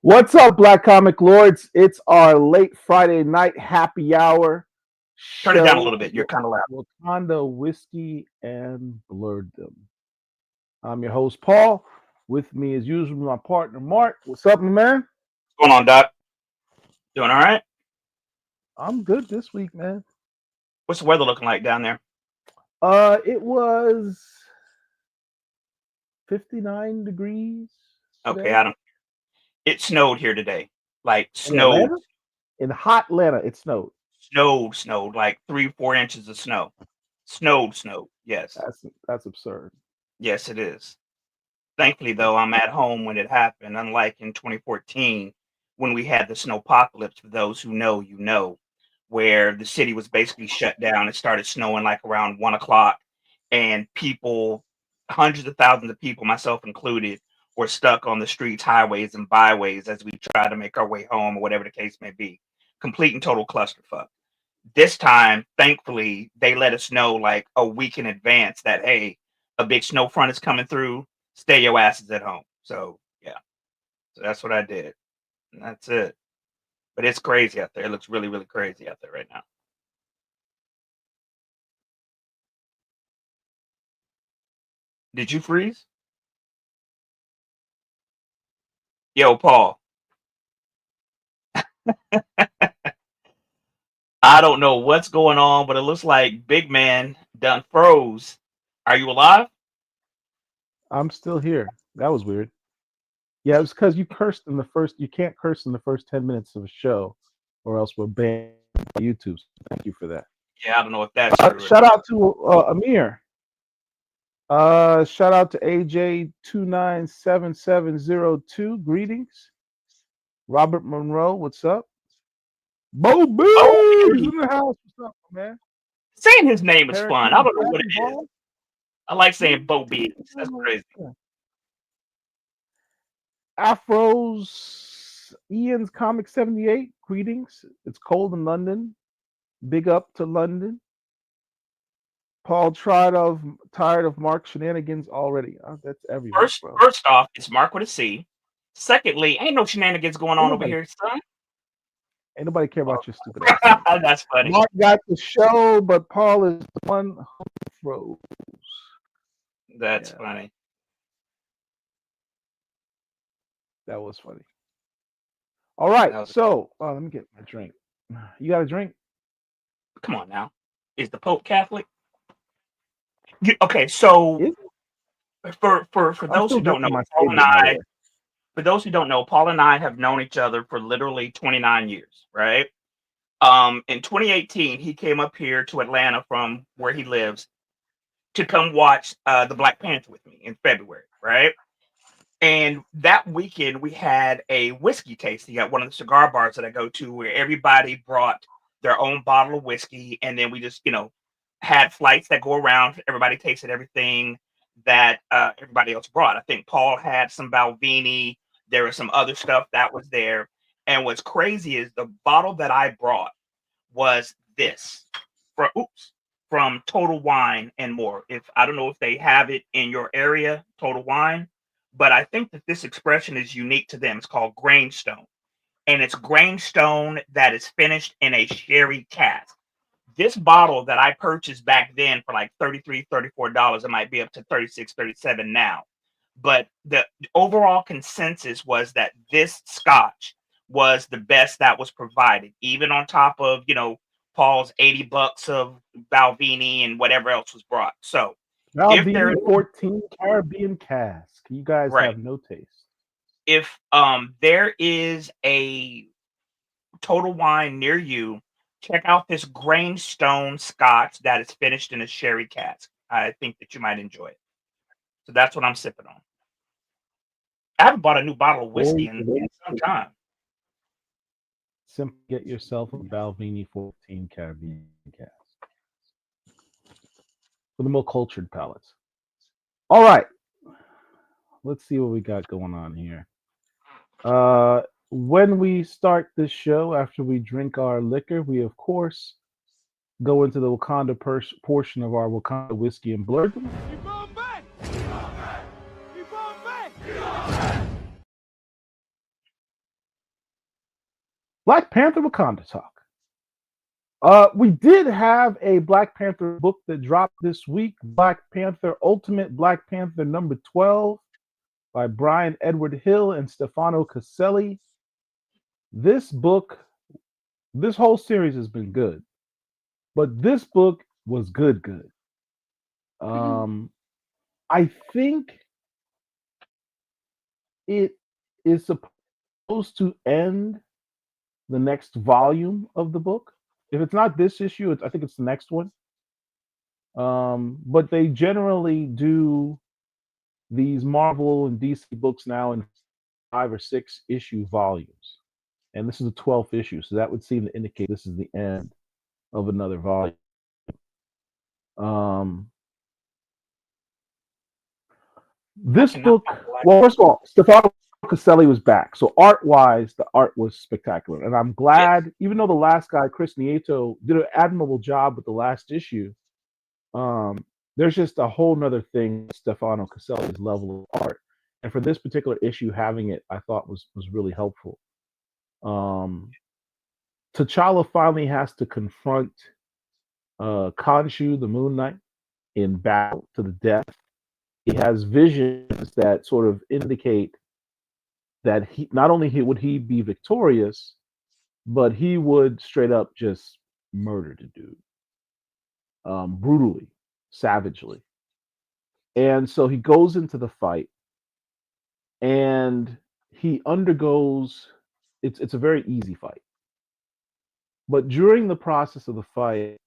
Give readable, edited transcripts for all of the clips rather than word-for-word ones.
What's up, Black Comic Lords? It's our late Friday night happy hour Turn it down a show little bit. You're kind of loud. with Wakanda Whiskey and Blurredom. I'm your host, Paul. With me, as usual, my partner, Marc. What's up, my man? What's going on, Doc? Doing all right? I'm good this week, man. What's the weather looking like down there? It was 59 degrees Okay, today. I don't. It snowed here today. Like In snowed, Atlanta? In hot Atlanta, it snowed. snowed. Like 3, 4 inches of snow. Snowed. Yes, That's absurd. yes, it is. Thankfully, though, I'm at home when it happened. Unlike in 2014, when we had the snowpocalypse. For those who know, you know, where the city was basically shut down. It started snowing like around 1 o'clock, and people, hundreds of thousands of people, myself included, were stuck on the streets, highways, and byways as we tried to make our way home or whatever the case may be. Complete and total clusterfuck. This time, thankfully, they let us know like a week in advance that hey, a big snow front is coming through. Stay your asses at home. So yeah, so that's what I did. And that's it. But it's crazy out there. It looks really, really crazy out there right now. Did you freeze? Yo, Paul. I don't know what's going on, but it looks like Big Man done froze. Are you alive? I'm still here. That was weird. Yeah, it's because you cursed in the first. You can't curse in the first 10 minutes of a show, or else we're banned by YouTube. So thank you for that. Yeah, I don't know if that's true or Shout not. out to Amir. Shout out to AJ297702. Greetings. Robert Monroe, what's up? Bo Oh, B's beauty. in the house. What's up, man? Saying his name is fun. I Parakeet don't know what Dragon it is. Ball. I like saying Bo Beans. That's crazy. Afros. Ian's Comic 78. Greetings. It's cold in London. Big up to London. Paul tired of Mark shenanigans already. That's everybody, First, bro. first off, it's Mark with a C. Secondly, ain't no shenanigans going Ain't on over nobody, here, son. ain't nobody care about your stupid ass anyway. That's funny. Mark got the show, but Paul is the one who froze. That's Yeah, funny. that was funny. All right, That was, so let me get my drink. You got a drink? come on now. Is the Pope Catholic? Okay, so Is for I'm those still who don't drinking know, my Paul and favorite, by the I, way. for those who don't know, Paul and I have known each other for literally 29 years, right? In 2018, he came up here to Atlanta from where he lives to come watch the Black Panther with me in February, right? And that weekend we had a whiskey tasting at one of the cigar bars that I go to, where everybody brought their own bottle of whiskey, and then we just, had flights that go around. Everybody tasted everything that everybody else brought. I think Paul had some Balvenie. There was some other stuff that was there. And what's crazy is the bottle that I brought was this from Total Wine and More. If I don't know if they have it in your area, Total Wine, but I think that this expression is unique to them. It's called Grainstone, and it's Grainstone that is finished in a sherry cask. This bottle that I purchased back then for like 33, $34, it might be up to 36, 37 now. But the overall consensus was that this scotch was the best that was provided, even on top of, Paul's $80 of Balvenie and whatever else was brought. So if there Maldini is 14 Caribbean cask. You guys right, have no taste. if there is a Total Wine near you, check out this Grainstone Scotch that is finished in a sherry cask. I think that you might enjoy it. So that's what I'm sipping on. I haven't bought a new bottle of whiskey Very in some time. simply get yourself a Balvenie 14 Caribbean cask for the more cultured palates. All right, let's see what we got going on here. When we start this show, after we drink our liquor, we of course go into the Wakanda portion of our Wakanda whiskey and blurred. Black Panther Wakanda talk. We did have a Black Panther book that dropped this week, Black Panther Ultimate Black Panther number 12 by Brian Edward Hill and Stefano Caselli. This book, this whole series has been good, but this book was good. I think it is supposed to end the next volume of the book. If it's not this issue, I think it's the next one. But they generally do these Marvel and DC books now in 5 or 6 issue volumes. And this is the 12th issue, so that would seem to indicate this is the end of another volume. This book, well, first of all, Stefano Caselli was back. So art-wise, the art was spectacular. And I'm glad, even though the last guy, Chris Nieto, did an admirable job with the last issue, there's just a whole nother thing, Stefano Caselli's level of art. And for this particular issue, having it, I thought was really helpful. T'Challa finally has to confront Khonshu, the Moon Knight, in battle to the death. He has visions that sort of indicate that he not only would he be victorious, but he would straight up just murder the dude, brutally, savagely. And so he goes into the fight, and he undergoes. It's a very easy fight, but during the process of the fight,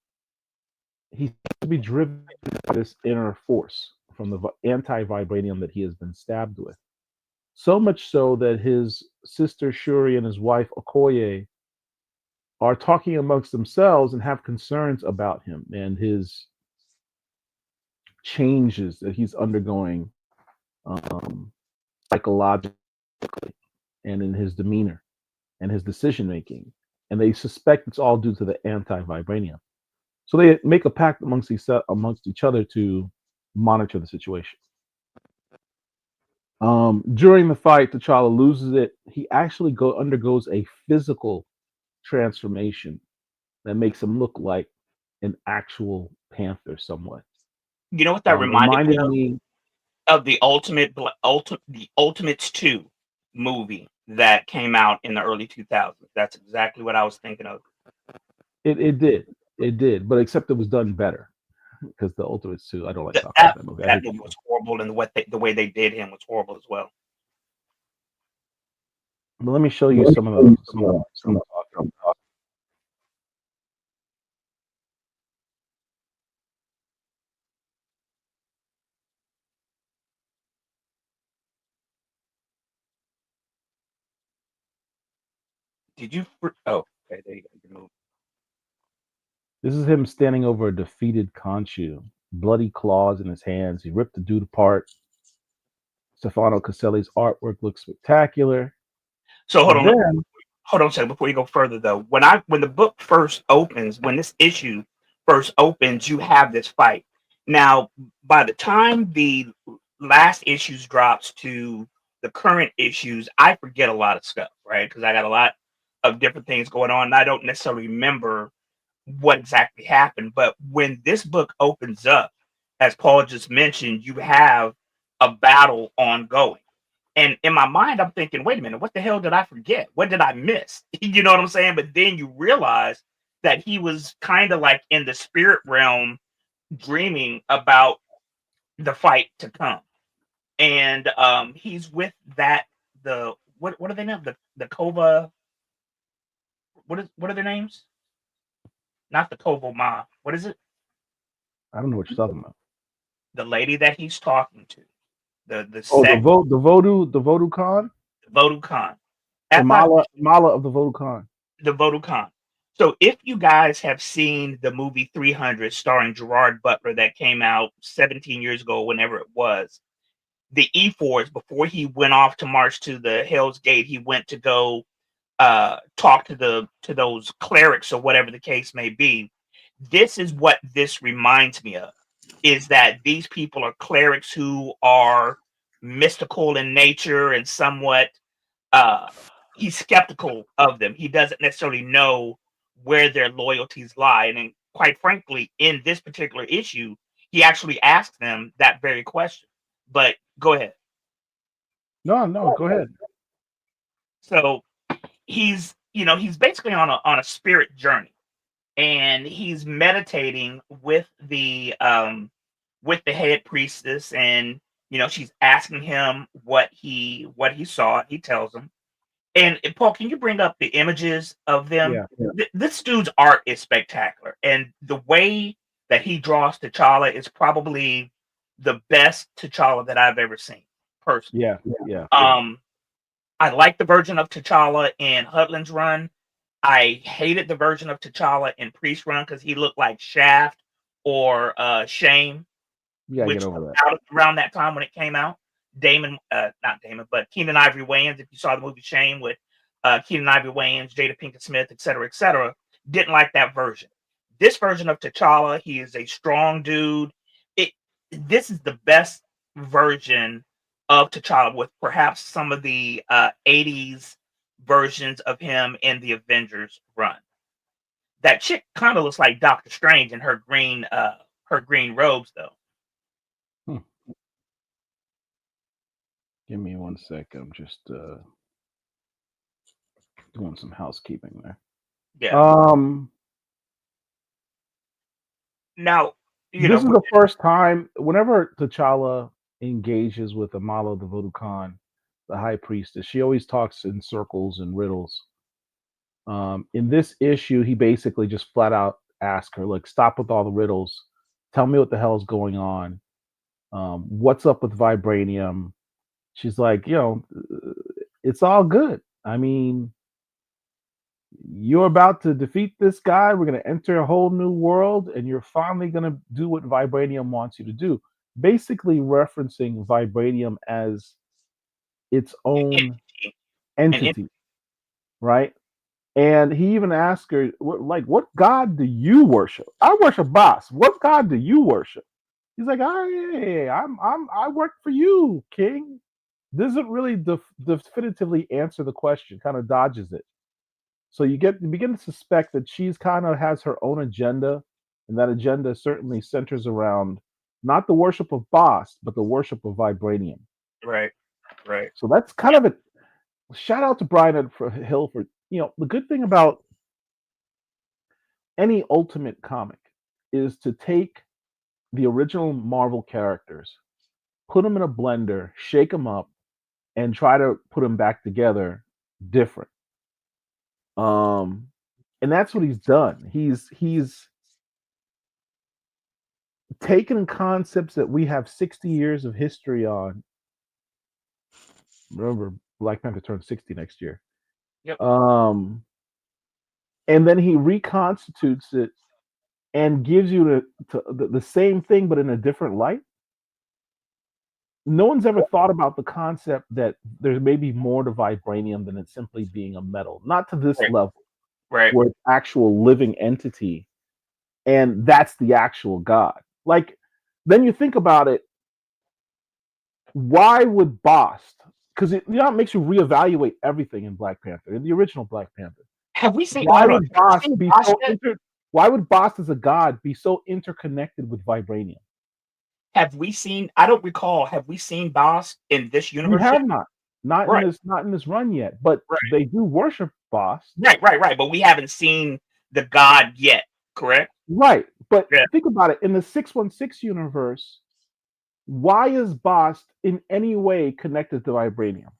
he seems to be driven by this inner force from the anti-vibranium that he has been stabbed with. So much so that his sister Shuri and his wife Okoye are talking amongst themselves and have concerns about him and his changes that he's undergoing psychologically and in his demeanor and his decision making. And they suspect it's all due to the anti-vibranium. So they make a pact amongst each other to monitor the situation. During the fight, T'Challa loses it. He actually undergoes a physical transformation that makes him look like an actual panther somewhat. You know what that reminded me of the Ultimates 2 movie that came out in the early 2000s. That's exactly what I was thinking of. It did, but except it was done better. Because the Ultimates 2, I don't like that movie. That movie was horrible, and the way they did him was horrible as well. But let me show you some of the. Did you? Oh, okay. There you go. This is him standing over a defeated Khonshu, bloody claws in his hands. He ripped the dude apart. Stefano Caselli's artwork looks spectacular. So hold on a second before you go further though. When the book first opens, when this issue first opens, you have this fight. Now, by the time the last issues drops to the current issues, I forget a lot of stuff, right? Because I got a lot of different things going on, and I don't necessarily remember what exactly happened. But when this book opens up, as Paul just mentioned, you have a battle ongoing. And in my mind, I'm thinking, wait a minute, what the hell did I forget? What did I miss? You know what I'm saying? But then you realize that he was kind of like in the spirit realm dreaming about the fight to come. And he's with what are they named? The Kova. What are their names? Not the Kovo Ma. What is it? I don't know what you're talking about. The lady that he's talking to. The Voodoo Khan? The Voodoo Khan. Mala of the Voodoo Khan. The Voodoo Khan. So if you guys have seen the movie 300 starring Gerard Butler that came out 17 years ago, whenever it was, the E4s, before he went off to march to the Hell's Gate, he went to go talk to those clerics or whatever the case may be. This is what this reminds me of, is that these people are clerics who are mystical in nature and somewhat he's skeptical of them. He doesn't necessarily know where their loyalties lie. And then, quite frankly, in this particular issue, he actually asks them that very question. But go ahead. No, go ahead. So he's basically on a spirit journey, and he's meditating with the head priestess, and she's asking him what he saw. He tells him. And Paul, can you bring up the images of them? Yeah. This dude's art is spectacular, and the way that he draws T'Challa is probably the best T'Challa that I've ever seen, personally. Yeah. I like the version of T'Challa in Hudlin's run. I hated the version of T'Challa in Priest run because he looked like Shaft or Shame, You gotta which get over was that. out around that time when it came out. Not Damon, but Keenan Ivory Wayans. If you saw the movie Shame with Keenan Ivory Wayans, Jada Pinkett Smith, etc., didn't like that version. This version of T'Challa, he is a strong dude. This is the best version of T'Challa, with perhaps some of the 80s versions of him in the Avengers run. That chick kind of looks like Doctor Strange in her green robes, though. Give me 1 second. I'm just doing some housekeeping there. Yeah. Now, this is the first time whenever T'Challa engages with Amala the Voodoo Khan, the high priestess, she always talks in circles and riddles. In this issue, he basically just flat out asks her, like, stop with all the riddles. Tell me what the hell is going on. What's up with vibranium? She's like, it's all good. I mean, you're about to defeat this guy. We're going to enter a whole new world, and you're finally going to do what vibranium wants you to do. Basically referencing vibranium as its own entity, right? And he even asked her, what God do you worship? I worship Boss. What God do you worship? He's like, I work for you, King. Doesn't really definitively answer the question, kind of dodges it. So you begin to suspect that she's kind of has her own agenda, and that agenda certainly centers around not the worship of Boss, but the worship of vibranium. Right. So that's kind of a shout out to Brian Hill for, the good thing about any Ultimate comic is to take the original Marvel characters, put them in a blender, shake them up, and try to put them back together different. And that's what he's done. He's taken concepts that we have 60 years of history on. Remember, Black Panther turned 60 next year. Yep. And then he reconstitutes it and gives you the same thing, but in a different light. No one's ever thought about the concept that there may be more to vibranium than it simply being a metal. Not to this level, right? Where it's actual living entity, and that's the actual God. Like, then you think about it. Why would Bast? Because it makes you reevaluate everything in Black Panther, in the original Black Panther. Have we seen? Why would Bast be so why would Bast as a god be so interconnected with vibranium? Have we seen? I don't recall. Have we seen Bast in this universe? We have not in this run yet, but they do worship Bast. Right. But we haven't seen the god yet, correct? Right. But think about it. In the 616 universe, why is Bast in any way connected to vibranium?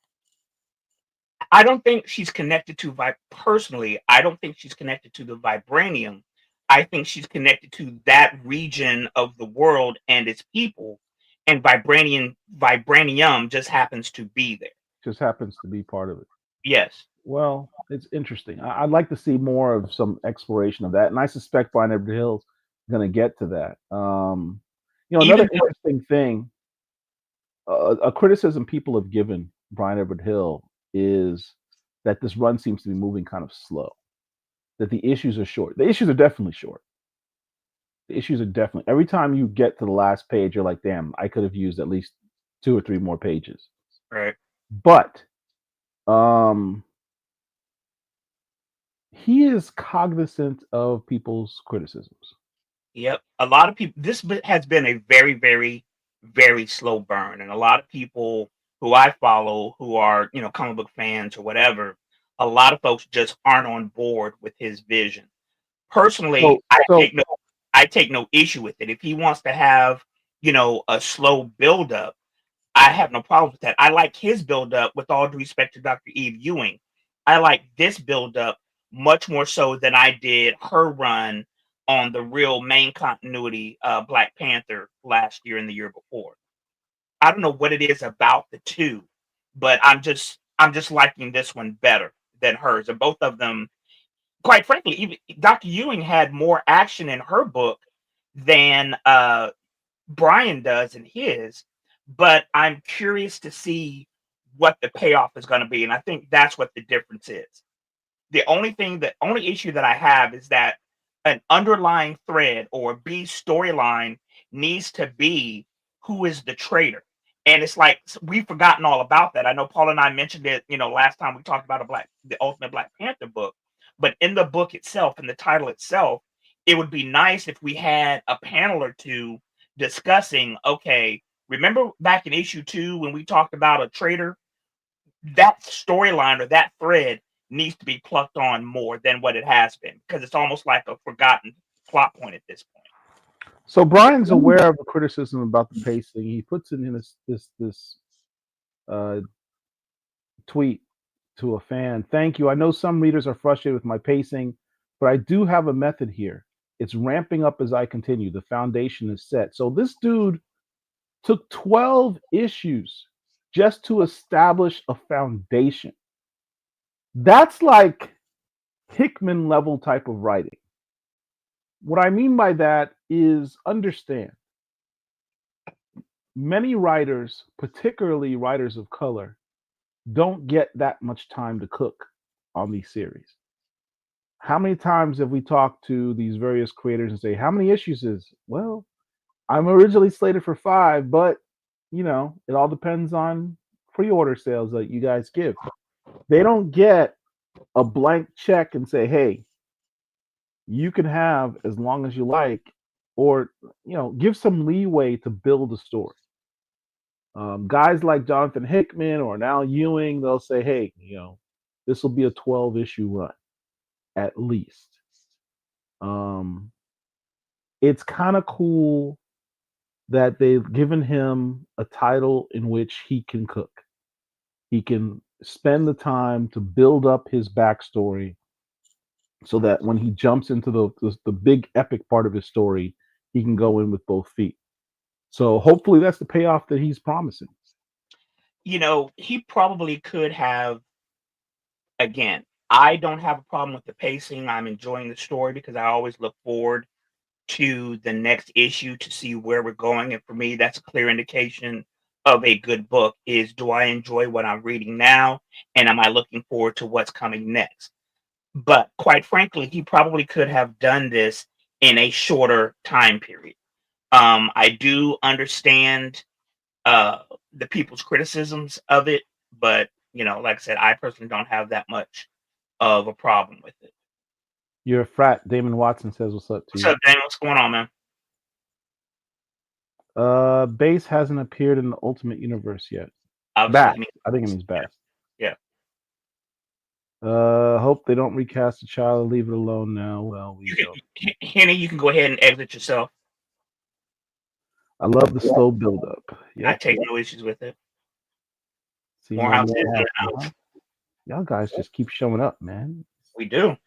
I don't think she's connected to personally. I don't think she's connected to the vibranium. I think she's connected to that region of the world and its people, and vibranium just happens to be there. Just happens to be part of it. Yes. Well, it's interesting. I'd like to see more of some exploration of that, and I suspect Brian Edward Hill's going to get to that. Another interesting thing, a criticism people have given Brian Edward Hill is that this run seems to be moving kind of slow. That the issues are short. The issues are definitely short. Every time you get to the last page, you're like, damn, I could have used at least 2 or 3 more pages. Right. But he is cognizant of people's criticisms. Yep. A lot of people, has been a very, very, very slow burn. And a lot of people who I follow who are, comic book fans or whatever, a lot of folks just aren't on board with his vision. Personally, So, so I take no issue with it. If he wants to have, a slow build up, I have no problem with that. I like his build up with all due respect to Dr. Eve Ewing. I like this build up much more so than I did her run on the real main continuity Black Panther last year and the year before. I don't know what it is about the two, but I'm just liking this one better than hers. And both of them, quite frankly, even Dr. Ewing had more action in her book than Brian does in his, but I'm curious to see what the payoff is going to be. And I think that's what the difference is. The only issue that I have is that an underlying thread or B storyline needs to be who is the traitor. And it's like we've forgotten all about that. I know Paul and I mentioned it, last time we talked about the Ultimate Black Panther book. But in the book itself, in the title itself, it would be nice if we had a panel or two discussing, okay, remember back in issue 2 when we talked about a traitor? That storyline or that thread needs to be plucked on more than what it has been because it's almost like a forgotten plot point at this point. So Brian's aware of the criticism about the pacing. He puts it in this uh, tweet to a fan. Thank you. I know some readers are frustrated with my pacing, but I do have a method here. It's ramping up as I continue. The foundation is set. So this dude took 12 issues just to establish a foundation. That's like Hickman level type of writing. What I mean by that is understand many writers, particularly writers of color, don't get that much time to cook on these series. How many times have we talked to these various creators and say, how many issues is? Well, I'm originally slated for 5, but it all depends on pre-order sales that you guys give. They don't get a blank check and say, hey, you can have as long as you like, or give some leeway to build a story. Guys like Jonathan Hickman or Al Ewing, they'll say, hey, this will be a 12-issue run at least. It's kind of cool that they've given him a title in which he can cook. He can spend the time to build up his backstory so that when he jumps into the big epic part of his story, he can go in with both feet. So hopefully that's the payoff that he's promising. He probably could have, again, I don't have a problem with the pacing. I'm enjoying the story because I always look forward to the next issue to see where we're going. And for me, that's a clear indication of a good book is, do I enjoy what I'm reading now? And am I looking forward to what's coming next? But quite frankly, he probably could have done this in a shorter time period. I do understand the people's criticisms of it, but like I said, I personally don't have that much of a problem with it. You're a frat. Damon Watson says, what's up to What's you? up, Daniel? What's going on, man? Base hasn't appeared in the Ultimate Universe yet. Obviously, I think it means Bass. Yeah. Hope they don't recast T'Challa. Leave it alone now. Well, Henny, you can go ahead and exit yourself. I love the slow build up. I take no issues with it. See, Morehouse is more in the happening, house. Y'all guys just keep showing up, man. We do.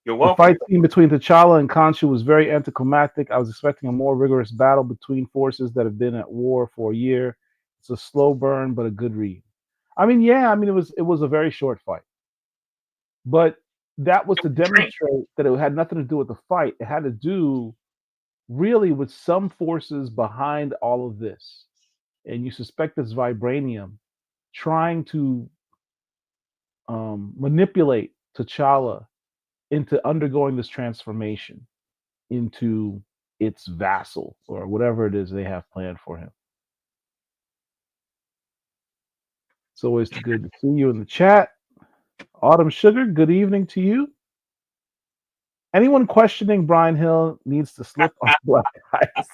You're The welcome. fight scene between T'Challa and Khonshu was very anticlimactic. I was expecting a more rigorous battle between forces that have been at war for a year. It's a slow burn, but a good read. It was a very short fight. But that was to demonstrate that it had nothing to do with the fight. It had to do really with some forces behind all of this. And you suspect it's vibranium trying to manipulate T'Challa into undergoing this transformation into its vassal or whatever it is they have planned for him. It's always good to see you in the chat. Autumn Sugar, good evening to you. Anyone questioning Brian Hill needs to slip on black ice.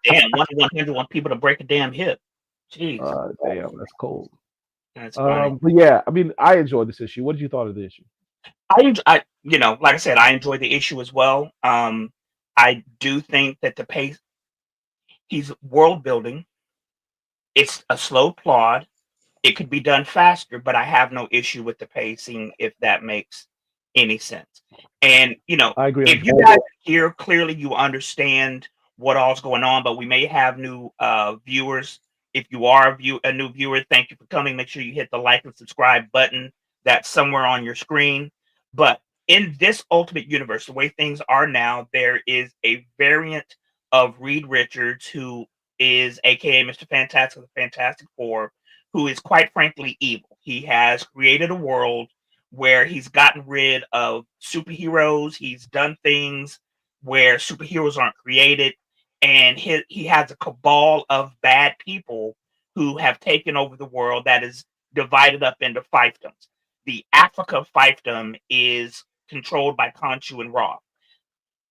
Damn, 1-100 want people to break a damn hip. Jeez, Damn, that's cold. that's funny. But yeah, I mean, I enjoyed this issue. What did you thought of the issue? Like I said, I enjoy the issue as well. I do think that the pace, he's world building. It's a slow plod. It could be done faster, but I have no issue with the pacing if that makes any sense. And I agree on if you that. guys here clearly you understand what all's going on, but we may have new viewers. If you are a new viewer, thank you for coming. Make sure you hit the like and subscribe button that's somewhere on your screen. But in this Ultimate Universe, the way things are now, there is a variant of Reed Richards, who is aka Mr. Fantastic of the Fantastic Four, who is quite frankly evil. He has created a world where he's gotten rid of superheroes. He's done things where superheroes aren't created, and he has a cabal of bad people who have taken over the world that is divided up into fiefdoms. The Africa fiefdom is controlled by Khonshu and Ra.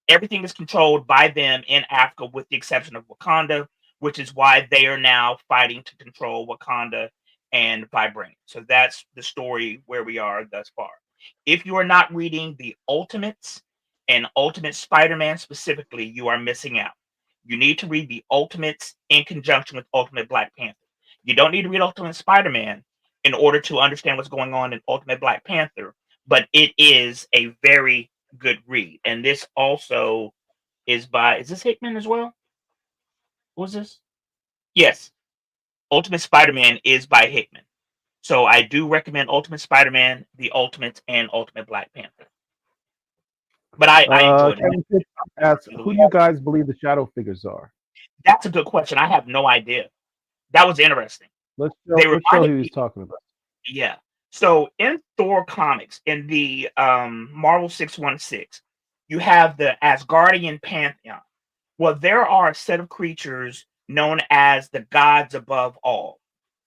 Everything is controlled by them in Africa, with the exception of Wakanda, which is why they are now fighting to control Wakanda and Vibranium. So that's the story where we are thus far. If you are not reading the Ultimates and Ultimate Spider-Man specifically, you are missing out. You need to read the Ultimates in conjunction with Ultimate Black Panther. You don't need to read Ultimate Spider-Man in order to understand what's going on in Ultimate Black Panther, but it is a very good read. And this also is this Hickman as well? What was this? Yes. Ultimate Spider-Man is by Hickman. So I do recommend Ultimate Spider-Man, The Ultimates, and Ultimate Black Panther. But I enjoyed Kevin it. asks, who do you guys believe the shadow figures are? That's a good question. I have no idea. That was interesting. Let's They show who reminded he's me, talking about. yeah. So in Thor comics, in the Marvel 616, you have the Asgardian Pantheon. Well, there are a set of creatures known as the gods above all.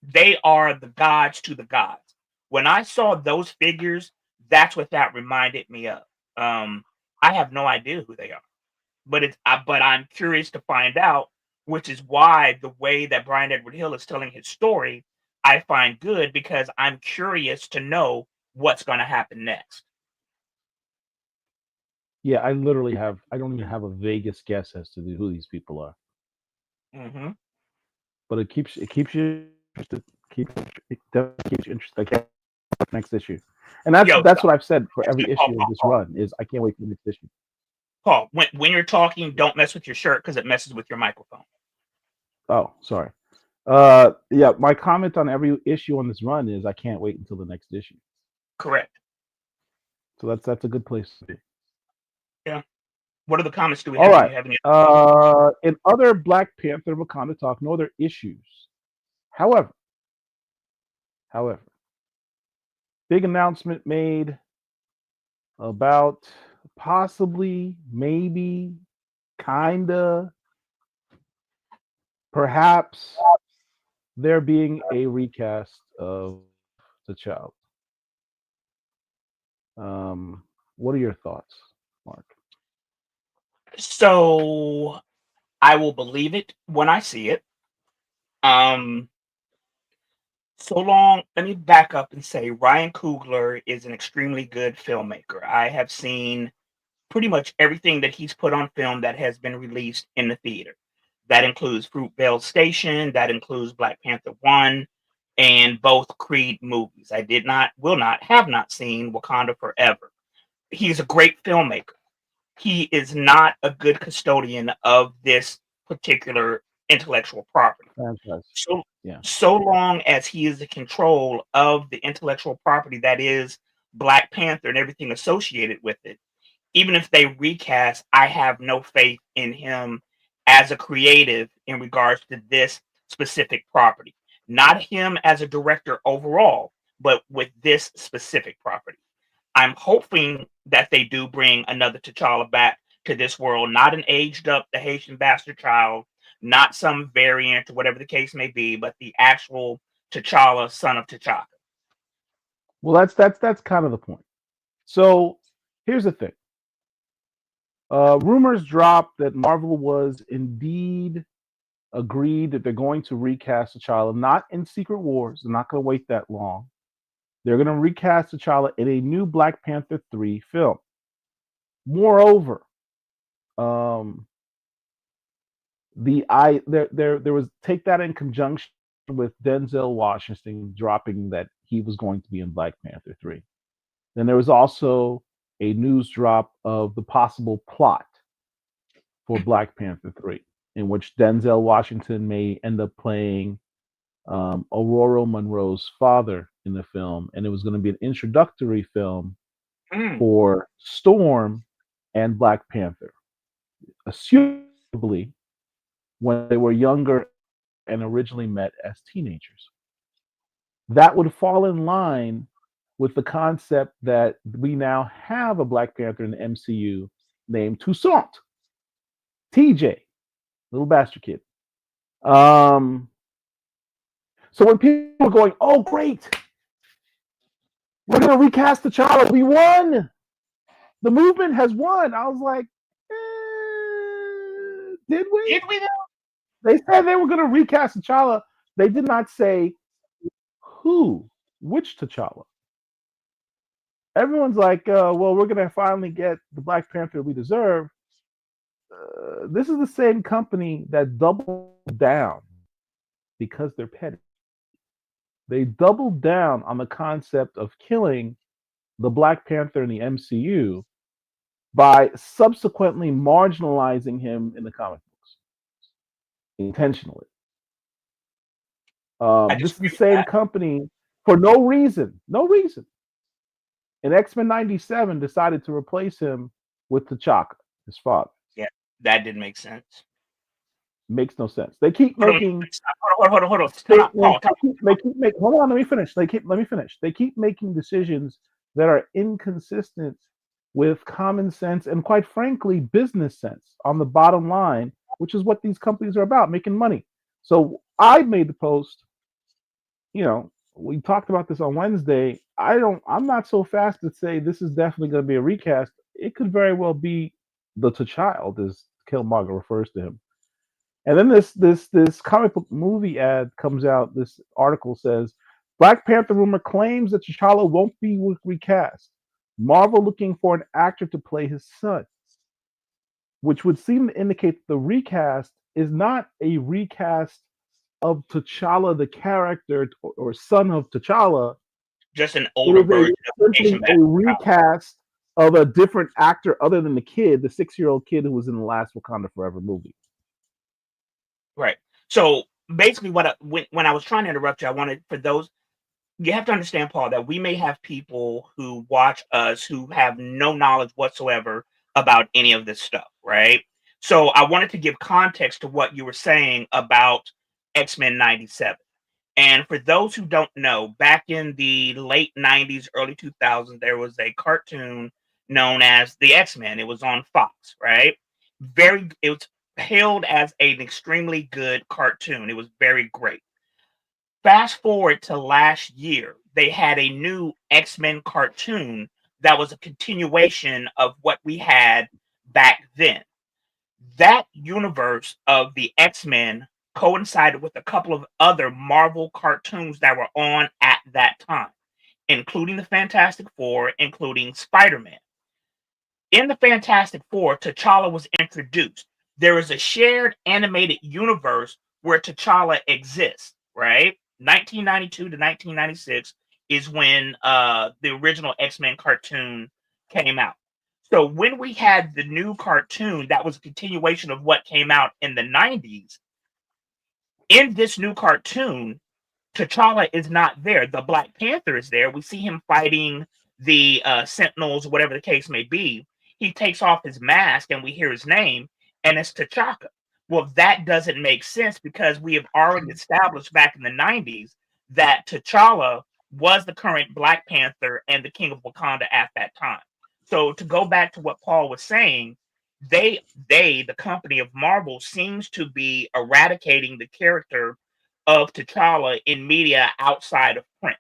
They are the gods to the gods. When I saw those figures, that's what that reminded me of. I have no idea who they are, but I'm curious to find out, which is why the way that Brian Edward Hill is telling his story, I find good, because I'm curious to know what's going to happen next. Yeah, I don't even have a vaguest guess as to who these people are. hmm But it keeps you interested. It definitely keeps you interested. I can't wait for the next issue. And Yo, that's what I've said for every Paul, issue of this run is I can't wait for the next issue. Paul, when you're talking, don't mess with your shirt because it messes with your microphone. Oh, sorry. Yeah, my comment on every issue on this run is I can't wait until the next issue. Correct. So that's a good place to be. Yeah. What other comments do we All have? Do right. you have any? In other Black Panther Wakanda talk, no other issues. However, big announcement made about possibly, maybe, kinda, perhaps there being a recast of T'Challa. What are your thoughts, Mark? So I will believe it when I see it. Um, let me back up and say Ryan Coogler is an extremely good filmmaker. I have seen pretty much everything that he's put on film that has been released in the theater. That includes Fruitvale Station, that includes Black Panther 1, and both Creed movies. Have not seen Wakanda Forever. He's a great filmmaker. He is not a good custodian of this particular intellectual property. Franchise. So, Yeah. so long as he is in control of the intellectual property that is Black Panther and everything associated with it, even if they recast, I have no faith in him as a creative in regards to this specific property. Not him as a director overall, but with this specific property. I'm hoping that they do bring another T'Challa back to this world, not an aged up, the Haitian bastard child, not some variant or whatever the case may be, but the actual T'Challa, son of T'Chaka. Well, that's kind of the point. So here's the thing. Rumors dropped that Marvel was indeed agreed that they're going to recast T'Challa, not in Secret Wars. They're not going to wait that long. They're going to recast T'Challa in a new Black Panther 3 film. Moreover, um, there was take that in conjunction with Denzel Washington dropping that he was going to be in Black Panther 3. Then there was also a news drop of the possible plot for Black Panther 3, in which Denzel Washington may end up playing Aurora Monroe's father in the film, and it was going to be an introductory film for Storm and Black Panther, assumably when they were younger and originally met as teenagers. That would fall in line with the concept that we now have a Black Panther in the MCU named Toussaint, TJ, little bastard kid. So when people are going, "Oh, great, we're gonna recast T'Challa. We won. The movement has won." I was like, "Did we? Did we though? They said they were gonna recast T'Challa. They did not say who, which T'Challa." Everyone's like, "Well, we're gonna finally get the Black Panther we deserve." This is the same company that doubled down because they're petty. They doubled down on the concept of killing the Black Panther in the MCU by subsequently marginalizing him in the comic books intentionally. This is the same company for no reason, in X-Men 97 decided to replace him with T'Chaka, his father. Yeah, that didn't make sense. Makes no sense. They keep making hold on. Hold on, let me finish. They keep making decisions that are inconsistent with common sense and, quite frankly, business sense on the bottom line, which is what these companies are about, making money. So I made the post, we talked about this on Wednesday. I'm not so fast to say this is definitely going to be a recast. It could very well be the T'Child, as Killmonger refers to him. And then this comic book movie ad comes out. This article says Black Panther rumor claims that T'Challa won't be recast. Marvel looking for an actor to play his son, which would seem to indicate that the recast is not a recast of T'Challa, the character or son of T'Challa. Just an older version of a recast of a different actor other than the kid, the 6-year-old kid who was in the last Wakanda Forever movie. Right. So basically, when I was trying to interrupt you, I wanted for those, you have to understand, Paul, that we may have people who watch us who have no knowledge whatsoever about any of this stuff, right? So I wanted to give context to what you were saying about X-Men 97. And for those who don't know, back in the late 90s, early 2000s, there was a cartoon known as the X-Men. It was on Fox, right? It was hailed as an extremely good cartoon. It was very great. Fast forward to last year, they had a new X-Men cartoon that was a continuation of what we had back then. That universe of the X-Men coincided with a couple of other Marvel cartoons that were on at that time, including the Fantastic Four, including Spider-Man. In the Fantastic Four, T'Challa was introduced. There is a shared animated universe where T'Challa exists, right? 1992 to 1996 is when the original X-Men cartoon came out. So when we had the new cartoon, that was a continuation of what came out in the 90s. In this new cartoon, T'Challa is not there. The Black Panther is there. We see him fighting the Sentinels, whatever the case may be. He takes off his mask and we hear his name, and it's T'Chaka. Well, that doesn't make sense because we have already established back in the 90s that T'Challa was the current Black Panther and the King of Wakanda at that time. So to go back to what Paul was saying, the company of Marvel, seems to be eradicating the character of T'Challa in media outside of print.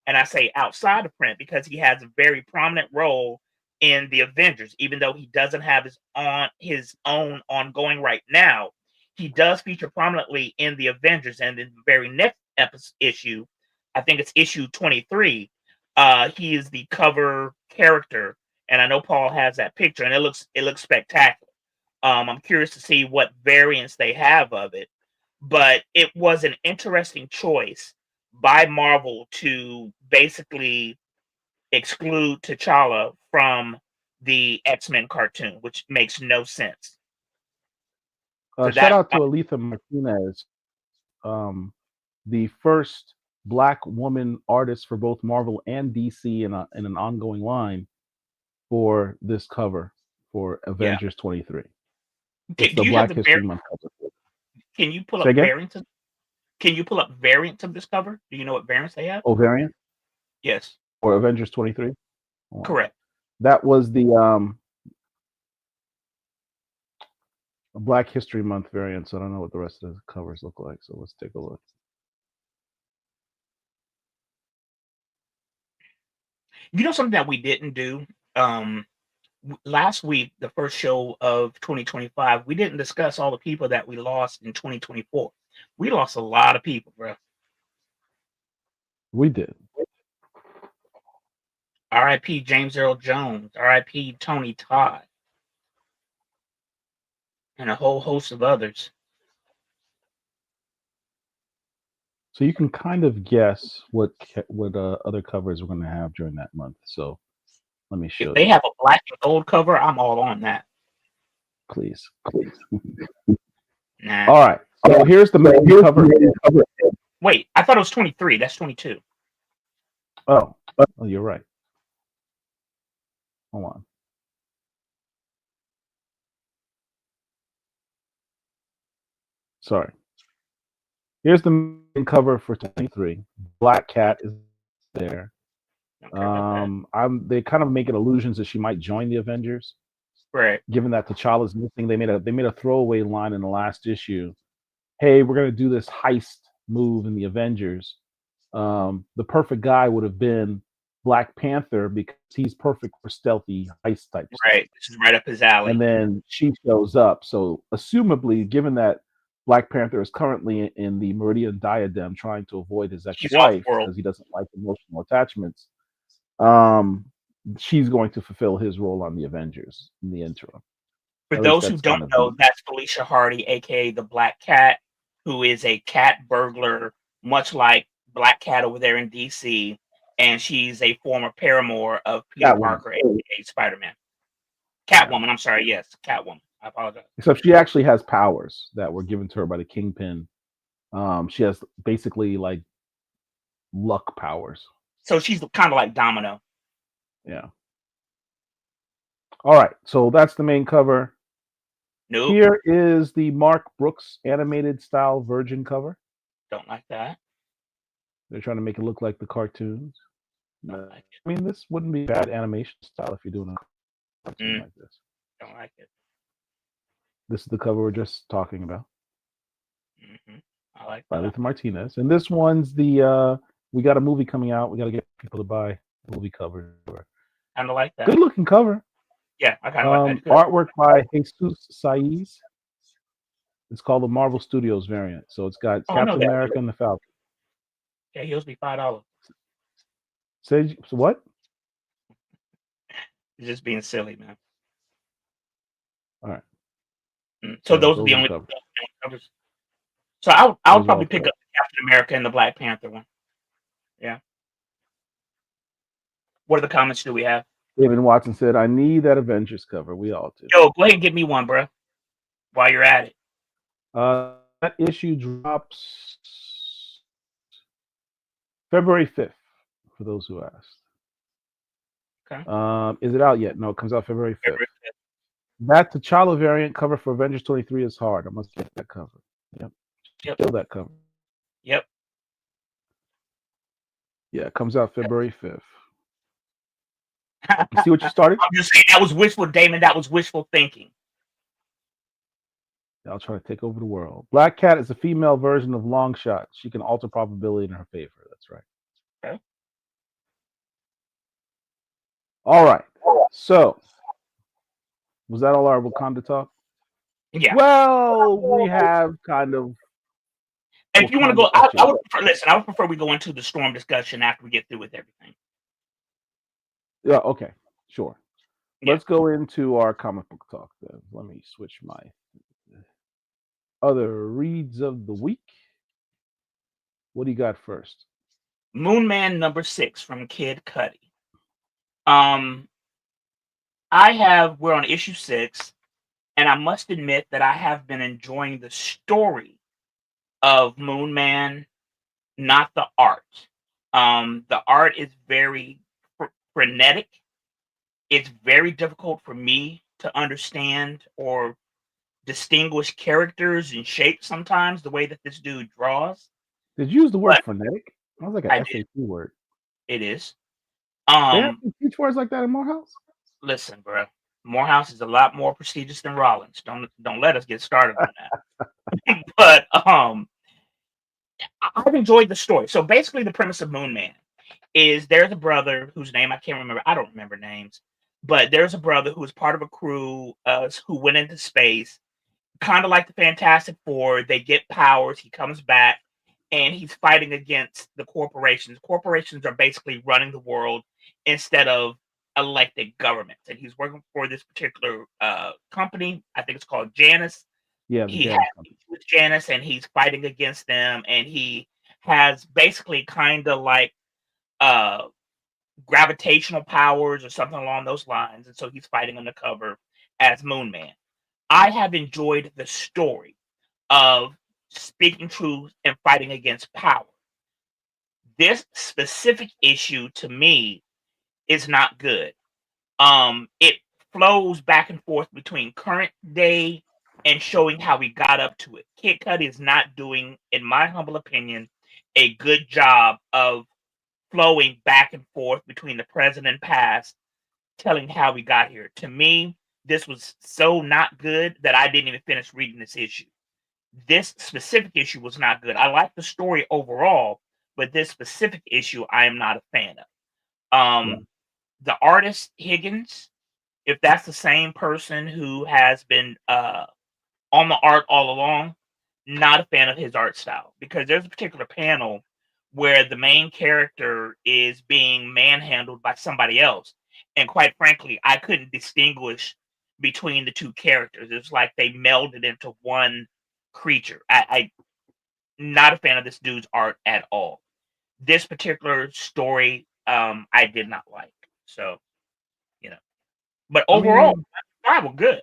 And I say outside of print because he has a very prominent role in the Avengers, even though he doesn't have his own ongoing right now. He does feature prominently in the Avengers, and in the very next issue, I think it's issue 23. He is the cover character, and I know Paul has that picture, and it looks spectacular. I'm curious to see what variants they have of it, but it was an interesting choice by Marvel to basically exclude T'Challa from the X-Men cartoon, which makes no sense. So Shout out to Aletha Martinez, the first Black woman artist for both Marvel and DC in an ongoing line for this cover for Avengers 23. It's the Black History Month cover. Can you pull up variants? Can you pull up variants of this cover? Do you know what variants they have? Oh, variant? Yes. Or Avengers 23? Correct. That was the Black History Month variant, so I don't know what the rest of the covers look like. So let's take a look. You know something that we didn't do? Last week, the first show of 2025, we didn't discuss all the people that we lost in 2024. We lost a lot of people, bro. We did. R.I.P. James Earl Jones, R.I.P. Tony Todd, and a whole host of others. So you can kind of guess what other covers we're going to have during that month. So let me show you. If they have a black and gold cover, I'm all on that. Please. Nah. All right. So here's the main cover. Wait, I thought it was 23. That's 22. Oh, you're right. Hold on. Sorry. Here's the main cover for 23. Black Cat is there. They kind of making allusions that she might join the Avengers. Right. Given that T'Challa's missing, they made a throwaway line in the last issue. Hey, we're gonna do this heist move in the Avengers. The perfect guy would have been Black Panther because he's perfect for stealthy heist type stuff. Right. This is right up his alley. And then she shows up. So assumably, given that Black Panther is currently in the Meridian Diadem trying to avoid his ex-wife because he doesn't like emotional attachments, she's going to fulfill his role on the Avengers in the interim. For those who don't know, that's Felicia Hardy, aka the Black Cat, who is a cat burglar, much like Black Cat over there in DC, and she's a former paramour of Peter Parker, aka Spider-Man. Catwoman, I'm sorry, yes, Catwoman. I apologize. Except she actually has powers that were given to her by the Kingpin. She has basically like luck powers. So she's kind of like Domino. Yeah. All right. So that's the main cover. Nope. Here is the Marc Brooks animated style Virgin cover. Don't like that. They're trying to make it look like the cartoons. Don't like it. I mean, this wouldn't be bad animation style if you're doing a cartoon like this. Don't like it. This is the cover we're just talking about. I like by that. Aletha Martinez. And this one's the we got a movie coming out. We got to get people to buy movie covers. Kind of like that. Good looking cover. Yeah, I kind of like that. Artwork by Jesus Saiz. It's called the Marvel Studios variant. So it's got Captain America and the Falcon. Yeah, he owes me $5. So what? You're just being silly, man. All right. So those are the only covers. So I'll probably pick up the Captain America and the Black Panther one. Yeah. What are the comments do we have? David Watson said, I need that Avengers cover. We all do. Yo, go ahead and get me one, bro. While you're at it. That issue drops February 5th, for those who asked. Okay. Is it out yet? No, it comes out February 5th. That T'Challa variant cover for Avengers 23 is hard. I must get that cover. Yep. Still that cover. Yep. Yeah, it comes out February 5th. You see what you started? I'm just saying that was wishful, Damon. That was wishful thinking. I'll try to take over the world. Black Cat is a female version of Longshot. She can alter probability in her favor. That's right. Okay. All right. So, was that all our Wakanda talk? Yeah. Well, we have kind of. If you want to Wakanda go, I issues. would prefer, listen. I would prefer we go into the Storm discussion after we get through with everything. Yeah. Okay. Sure. Yeah. Let's go into our comic book talk then. Let me switch my other reads of the week. What do you got first? Moonman #6 from Kid Cudi. We're on issue 6, and I must admit that I have been enjoying the story of Moonman, not the art. The art is very frenetic. It's very difficult for me to understand or distinguish characters and shapes sometimes the way that this dude draws. Did you use the word But phonetic? Sounds like an I SAT did. word. It is. They have to teach words like that in Morehouse? Listen, bro. Morehouse is a lot more prestigious than Rollins. Don't let us get started on that. But I've enjoyed the story. So basically, the premise of Moonman is there's a brother whose name I can't remember. I don't remember names, but there's a brother who was part of a crew who went into space, kind of like the Fantastic Four. They get powers. He comes back, and he's fighting against the corporations. Corporations are basically running the world instead of elected governments. And he's working for this particular company. I think it's called Janus. Yeah, the He has Janus company. beef with Janus, and he's fighting against them. And he has basically kind of like uh gravitational powers or something along those lines. And so he's fighting undercover as Moonman. I have enjoyed the story of speaking truth and fighting against power. This specific issue to me is not good. It flows back and forth between current day and showing how we got up to it. Kid Cudi is not doing, in my humble opinion, a good job of flowing back and forth between the present and past, telling how we got here. To me, this was so not good that I didn't even finish reading this issue. This specific issue was not good. I like the story overall, but this specific issue I am not a fan of. Yeah. The artist Higgins, if that's the same person who has been on the art all along, not a fan of his art style, because there's a particular panel where the main character is being manhandled by somebody else. And quite frankly, I couldn't distinguish between the two characters. It's like they melded into one creature. I not a fan of this dude's art at all. This particular story, I did not like. So, you know. But I overall, mean, 5 were good.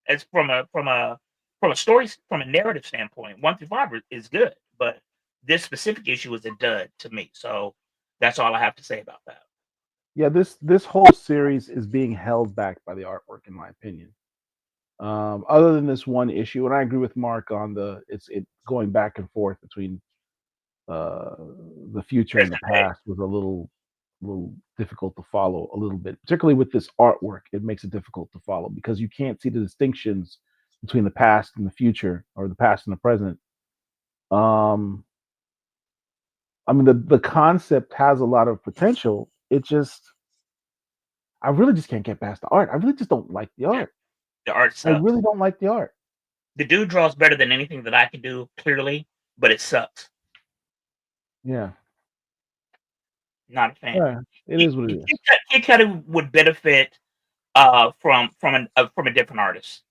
As from a story from a narrative standpoint, 1 through 5 is good. But this specific issue is a dud to me. So that's all I have to say about that. yeah, this whole series is being held back by the artwork, in my opinion. Other than this one issue, and I agree with Mark on it's going back and forth between uh, the future and the Present day. past was a little difficult to follow a little bit, particularly with this artwork. It makes it difficult to follow because you can't see the distinctions between the past and the future, or the past and the present. Um, I mean, the concept has a lot of potential. It just, I really just can't get past the art. I really just don't like the Yeah. art. The art I sucks. really don't like the art. The dude draws better than anything that I can do, clearly, but it sucks. Yeah. Not a fan. Yeah, it is what it is. Kid Cudi would benefit from a different artist.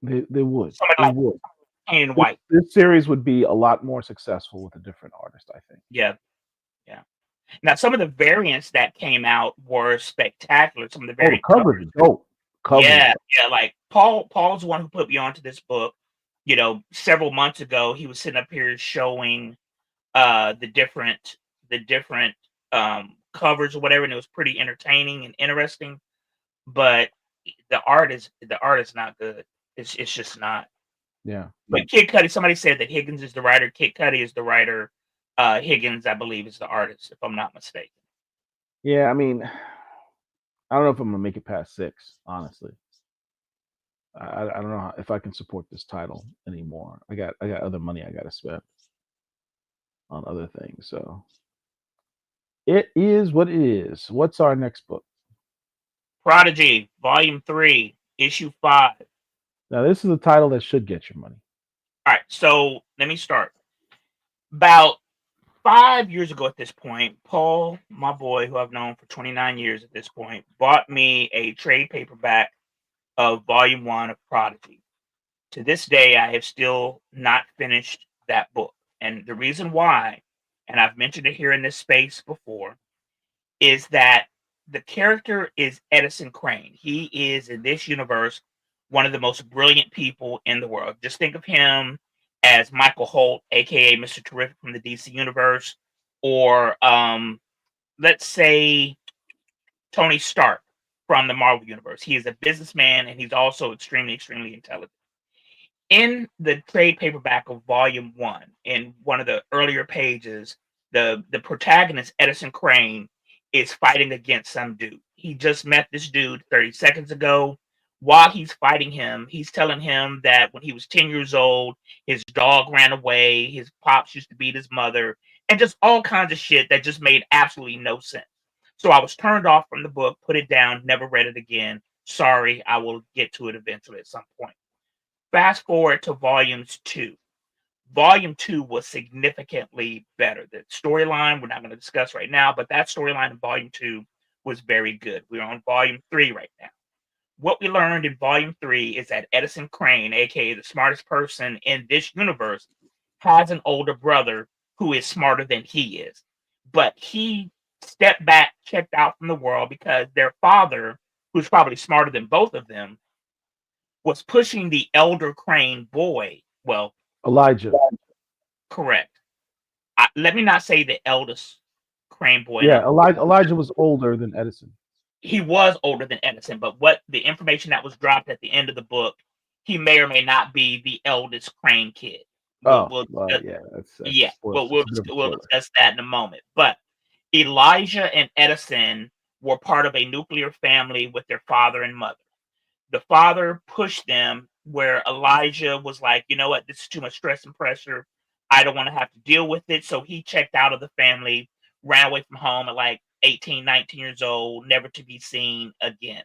They would. Somebody They like would. Kane White. This series would be a lot more successful with a different artist, I think. Yeah. Yeah. Now some of the variants that came out were spectacular. Some of the Oh, the variant covers covers. are dope. Covers. Yeah, yeah. Like Paul's the one who put me onto this book. You know, several months ago, he was sitting up here showing the different covers or whatever, and it was pretty entertaining and interesting. But the art is not good. It's just not. Yeah. But Kid Cudi, somebody said that Higgins is the writer, Kid Cudi is the writer, Higgins, I believe, is the artist, if I'm not mistaken. Yeah, I mean, I don't know if I'm gonna make it past 6, honestly. I don't know if I can support this title anymore. I got other money I gotta spend on other things. So it is what it is. What's our next book? Prodigy, Volume 3, Issue 5. Now, this is a title that should get your money. All right, so let me start. About 5 years ago at this point, Paul, my boy, who I've known for 29 years at this point, bought me a trade paperback of Volume 1 of Prodigy. To this day, I have still not finished that book. And the reason why, and I've mentioned it here in this space before, is that the character is Edison Crane. He is, in this universe, one of the most brilliant people in the world. Just think of him as Michael Holt, aka Mr. Terrific from the DC universe, or let's say Tony Stark from the Marvel universe. He is a businessman and he's also extremely, extremely intelligent. In the trade paperback of Volume 1, in one of the earlier pages, the protagonist, Edison Crane, is fighting against some dude. He just met this dude 30 seconds ago. While he's fighting him, he's telling him that when he was 10 years old, his dog ran away, his pops used to beat his mother, and just all kinds of shit that just made absolutely no sense. So I was turned off from the book, put it down, never read it again. Sorry, I will get to it eventually at some point. Fast forward to Volumes 2. Volume 2 was significantly better. The storyline we're not going to discuss right now, but that storyline in Volume 2 was very good. We're on Volume 3 right now. What we learned in Volume 3 is that Edison Crane, aka the smartest person in this universe, has an older brother who is smarter than he is. But he stepped back, checked out from the world because their father, who's probably smarter than both of them, was pushing the elder Crane boy. Well, Elijah. correct. Let me not say the eldest Crane boy. Yeah, Elijah was older than Edison. He was older than Edison, but what the information that was dropped at the end of the book, he may or may not be the eldest Crane kid. We'll discuss that in a moment. But Elijah and Edison were part of a nuclear family with their father and mother. The father pushed them where Elijah was like, you know what, this is too much stress and pressure. I don't want to have to deal with it. So he checked out of the family, ran away from home at like 18, 19 years old, never to be seen again.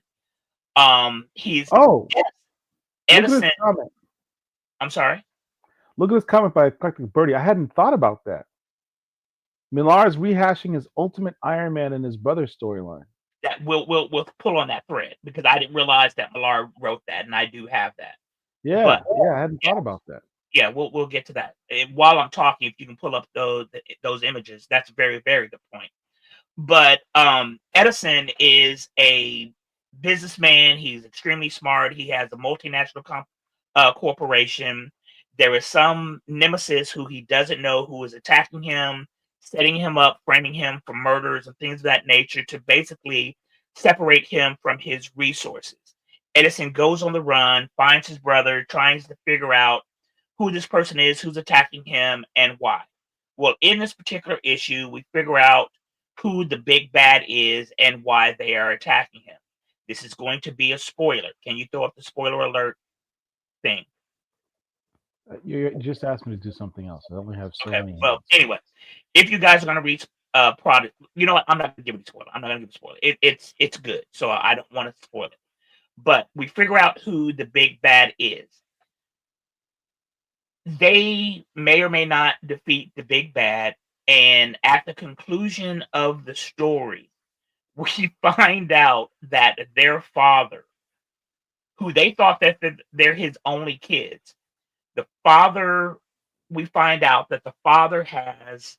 Edison. I'm sorry. Look at this comment by Eclectic Birdie. I hadn't thought about that. Millar is rehashing his Ultimate Iron Man and his brother's storyline. That we'll pull on that thread because I didn't realize that Millar wrote that, and I do have that. I hadn't thought about that. Yeah, we'll get to that. While I'm talking, if you can pull up those images, that's a very, very good point. But Edison is a businessman. He's extremely smart. He has a multinational corporation. There is some nemesis who he doesn't know who is attacking him, setting him up, framing him for murders and things of that nature to basically separate him from his resources. Edison goes on the run, finds his brother, tries to figure out who this person is, who's attacking him, and why. Well, in this particular issue, we figure out who the big bad is and why they are attacking him. This is going to be a spoiler. Can you throw up the spoiler alert thing? You just asked me to do something else. I only have so many. Well, anyway, if you guys are going to read product, you know what? I'm not going to give it a spoiler. I'm not going to give a spoiler. It's good, so I don't want to spoil it. But we figure out who the big bad is. They may or may not defeat the big bad, and at the conclusion of the story, we find out that their father, who they thought that they're his only kids, we find out that the father has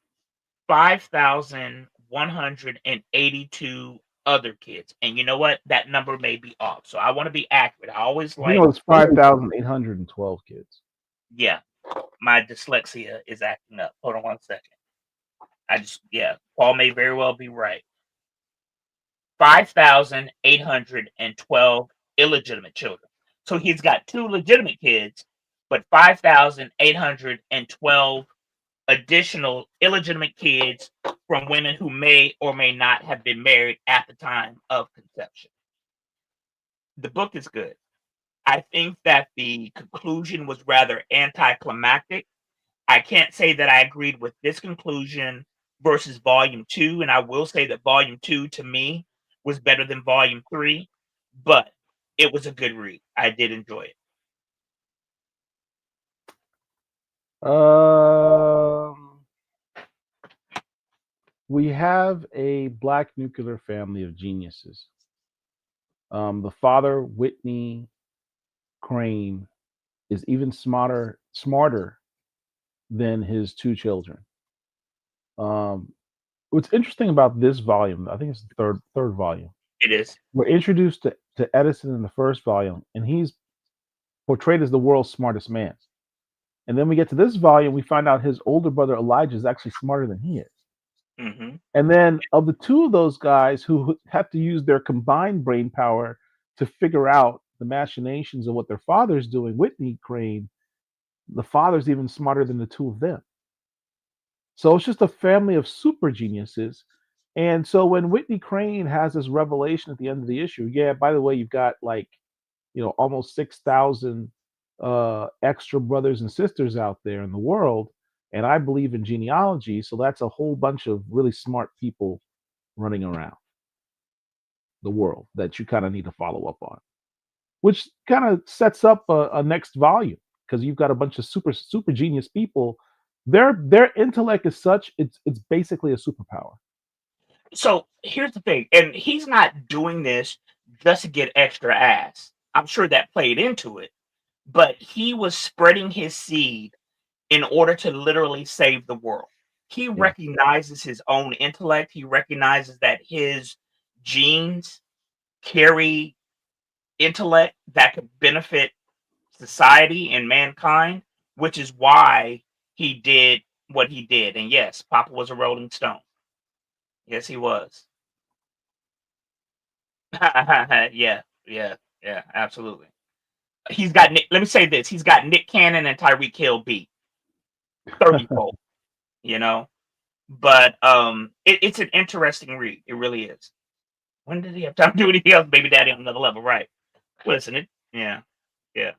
5,182 other kids. And you know what? That number may be off. So I want to be accurate. I always like... it's 5,812 kids. Yeah. My dyslexia is acting up. Hold on 1 second. Paul may very well be right. 5,812 illegitimate children. So he's got 2 legitimate kids, but 5,812 additional illegitimate kids from women who may or may not have been married at the time of conception. The book is good. I think that the conclusion was rather anticlimactic. I can't say that I agreed with this conclusion versus Volume 2, and I will say that Volume 2 to me was better than Volume 3. but it was a good read. I did enjoy it. We have a black nuclear family of geniuses. The father, Whitney Crane, is even smarter than his two children. What's interesting about this volume, I think it's the third volume. It is. We're introduced to Edison in the first volume, and he's portrayed as the world's smartest man. And then we get to this volume, we find out his older brother Elijah is actually smarter than he is. Mm-hmm. And then of the two of those guys who have to use their combined brain power to figure out the machinations of what their father's doing, Whitney Crane, the father's even smarter than the two of them. So it's just a family of super geniuses. And so when Whitney Crane has this revelation at the end of the issue, yeah, by the way, you've got like, almost 6,000 extra brothers and sisters out there in the world. And I believe in genealogy. So that's a whole bunch of really smart people running around the world that you kind of need to follow up on, which kind of sets up a next volume because you've got a bunch of super genius people. Their intellect is such it's basically a superpower. So here's the thing, and he's not doing this just to get extra ass. I'm sure that played into it, but he was spreading his seed in order to literally save the world. He Yeah. recognizes his own intellect. He recognizes that his genes carry intellect that could benefit society and mankind, which is why he did what he did. And yes, Papa was a Rolling Stone. Yes, he was. Yeah, yeah, yeah, absolutely. He's got Nick, let me say this. He's got Nick Cannon and Tyreek Hill beat 30-fold, you know. But it's an interesting read. It really is. When did he have time to do anything else? Baby Daddy on another level, right? Listen, yeah, yeah.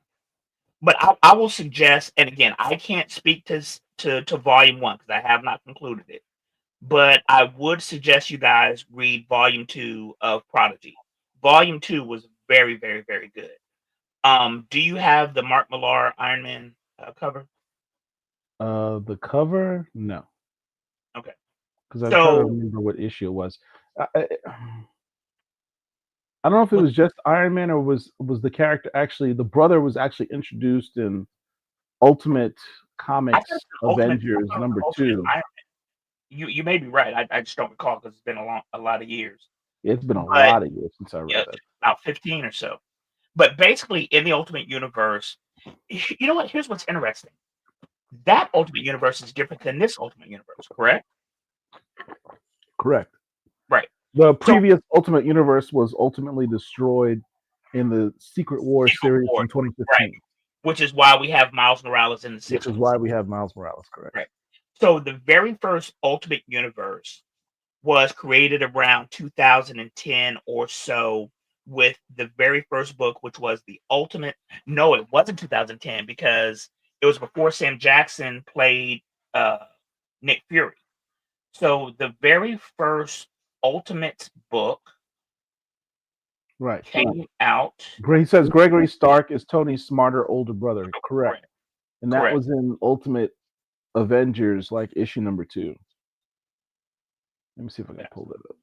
But I will suggest, and again, I can't speak to volume one because I have not concluded it. But I would suggest you guys read volume 2 of Prodigy. Volume 2 was very, very, very good. Do you have the Mark Millar Iron Man cover? The cover, no, Okay. because I'm trying to So remember what issue it was. I don't know if it was was just Iron Man or was the character actually the brother was actually introduced in Ultimate I think Comics it's the Ultimate. I Avengers thought it was number the Ultimate two. Iron. You may be right. I just don't recall because it's been a lot of years. It's been a But lot of years since I read yeah, that. about 15 or so. But basically, in the Ultimate Universe, you know what? Here's what's interesting. That Ultimate Universe is different than this Ultimate Universe, correct? Correct. Right. The So previous Ultimate Universe was ultimately destroyed in the Secret War Secret series War, from right? 2015, Which is why we have Miles Morales in the which is 60s, why we have Miles Morales. Correct. right? So the very first Ultimate Universe was created around 2010 or so with the very first book, which was the Ultimate. No, it wasn't 2010 because it was before Sam Jackson played uh, Nick Fury. So the very first Ultimate book Right. came out. He says Gregory Stark is Tony's smarter older brother. Correct. Correct. And that Correct. was in Ultimate Avengers, like issue number 2. Let me see if I can pull that up.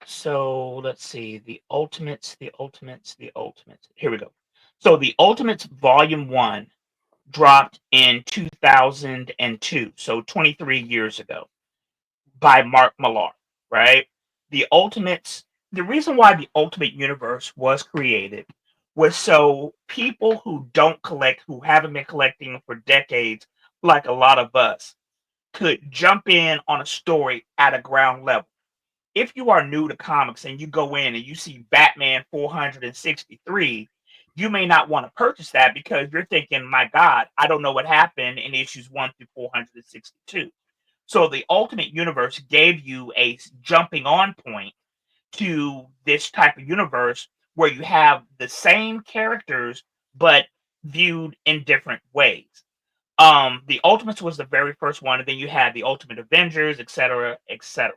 So let's see. The Ultimates. Here we go. So the Ultimates Volume 1 dropped in 2002, so 23 years ago, by Marc Millar, right? The Ultimates, the reason why the Ultimate Universe was created was so people who don't collect, who haven't been collecting for decades, like a lot of us, could jump in on a story at a ground level. If you are new to comics and you go in and you see Batman 463, you may not want to purchase that because you're thinking, my God, I don't know what happened in issues 1 through 462. So the Ultimate Universe gave you a jumping on point to this type of universe where you have the same characters but viewed in different ways. The Ultimates was the very first one, and then you had the Ultimate Avengers, etc., etc.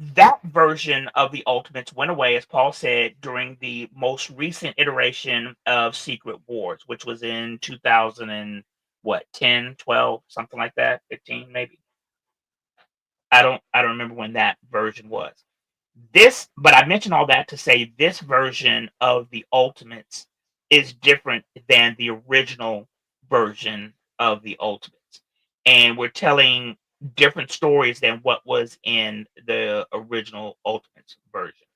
That version of the Ultimates went away, as Paul said, during the most recent iteration of Secret Wars, which was in 2000 and what, 10, 12, something like that, 15 maybe. I don't remember when that version was. But I mentioned all that to say this version of the Ultimates is different than the original version of the Ultimates. And we're telling different stories than what was in the original Ultimates version.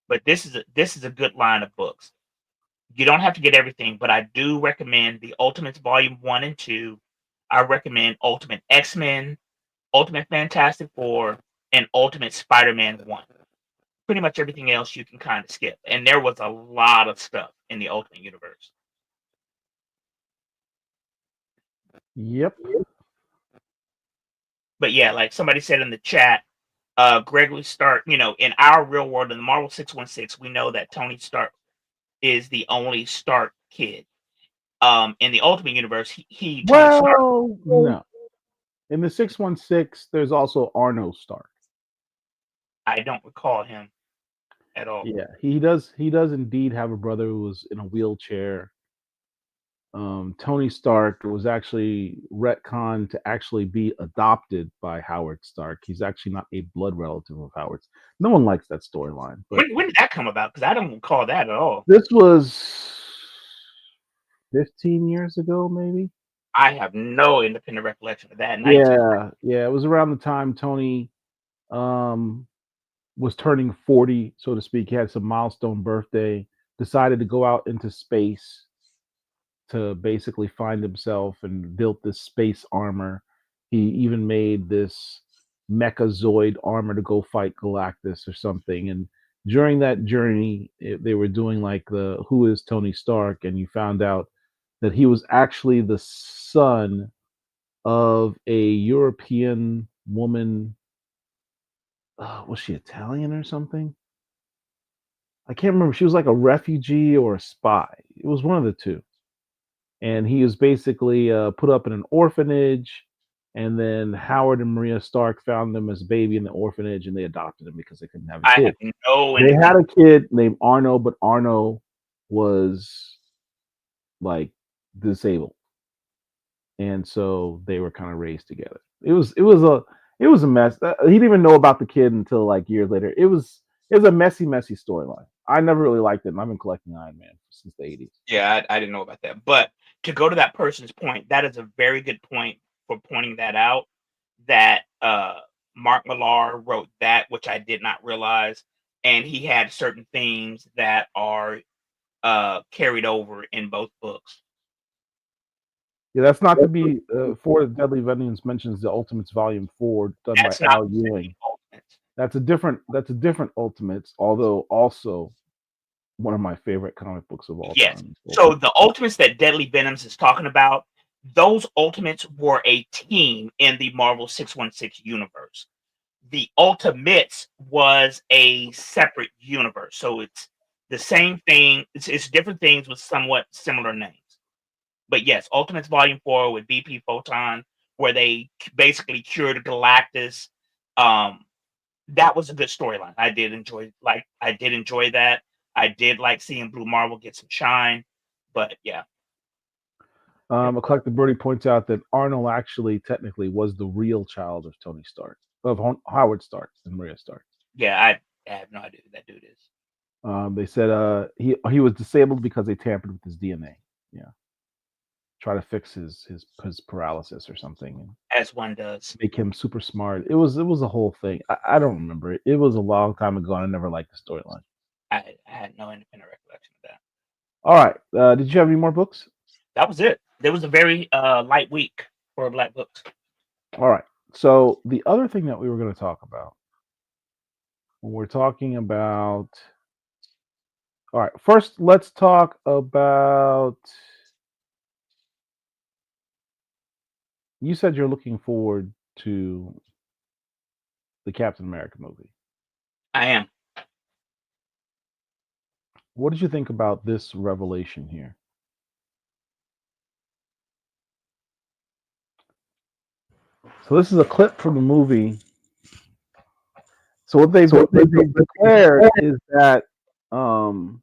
But this is a good line of books. You don't have to get everything, but I do recommend the Ultimates Volume 1 and 2. I recommend Ultimate X-Men, Ultimate Fantastic Four, and Ultimate Spider-Man 1. Pretty much everything else you can kind of skip. And there was a lot of stuff in the Ultimate Universe. Yep. But yeah, like somebody said in the chat, Gregory Stark, in our real world, in the Marvel 616, we know that Tony Stark is the only Stark kid. In the Ultimate Universe, Tony Stark. Well, no. In the 616, there's also Arno Stark. I don't recall him at all. Yeah, he does. He does indeed have a brother who was in a wheelchair. Tony Stark was actually retconned to actually be adopted by Howard Stark. He's actually not a blood relative of Howard's. No one likes that storyline. But When did that come about? Because I don't recall that at all. this was 15 years ago, maybe. I have no independent recollection of that. Yeah. It was around the time Tony was turning 40, so to speak. He had some milestone birthday, decided to go out into space to basically find himself and built this space armor. He even made this mechazoid armor to go fight Galactus or something. And during that journey, they were doing like the Who is Tony Stark? And you found out that he was actually the son of a European woman. Was she Italian or something? I can't remember. She was like a refugee or a spy. It was one of the two. And he was basically put up in an orphanage. And then Howard and Maria Stark found him as a baby in the orphanage, and they adopted him because they couldn't have a I kid. have no They had a kid named Arno, but Arno was like disabled, and so they were kind of raised together. It was a mess. He didn't even know about the kid until like years later. It was a messy storyline. I never really liked it, and I've been collecting Iron Man since the 80s. Yeah, I didn't know about that. But to go to that person's point, that is a very good point for pointing that out. That Marc Millar wrote that, which I did not realize, and he had certain themes that are carried over in both books. Yeah, that's not to be For the Deadly Vengeance mentions the Ultimates Volume 4 done That's by not Al the same Ewing. Ultimates. That's a different Ultimates, although also one of my favorite comic books of all Yes. time. So the Ultimates that Deadly Venoms is talking about, those Ultimates were a team in the Marvel 616 universe. The Ultimates was a separate universe. So it's the same thing. It's different things with somewhat similar names. But yes, Ultimates Volume 4 with BP Photon, where they basically cured Galactus. That was a good storyline. I did enjoy that. I did like seeing Blue Marvel get some shine. But yeah. A Collective Birdie points out that Arnold actually technically was the real child of Tony Stark, of Howard Stark and Maria Stark. Yeah, I have no idea who that dude is. They said he was disabled because they tampered with his DNA. Yeah, try to fix his paralysis or something, as one does. Make him super smart. It was a whole thing. I don't remember it. It was a long time ago, and I never liked the storyline. I had no independent recollection of that. All right. Did you have any more books? That was it. There was a very light week for Black books. All right. So the other thing that we were going to talk about when we're talking about, all right, first let's talk about, you said you're looking forward to the Captain America movie. I am. What did you think about this revelation here? So this is a clip from the movie So what they've declared is that um,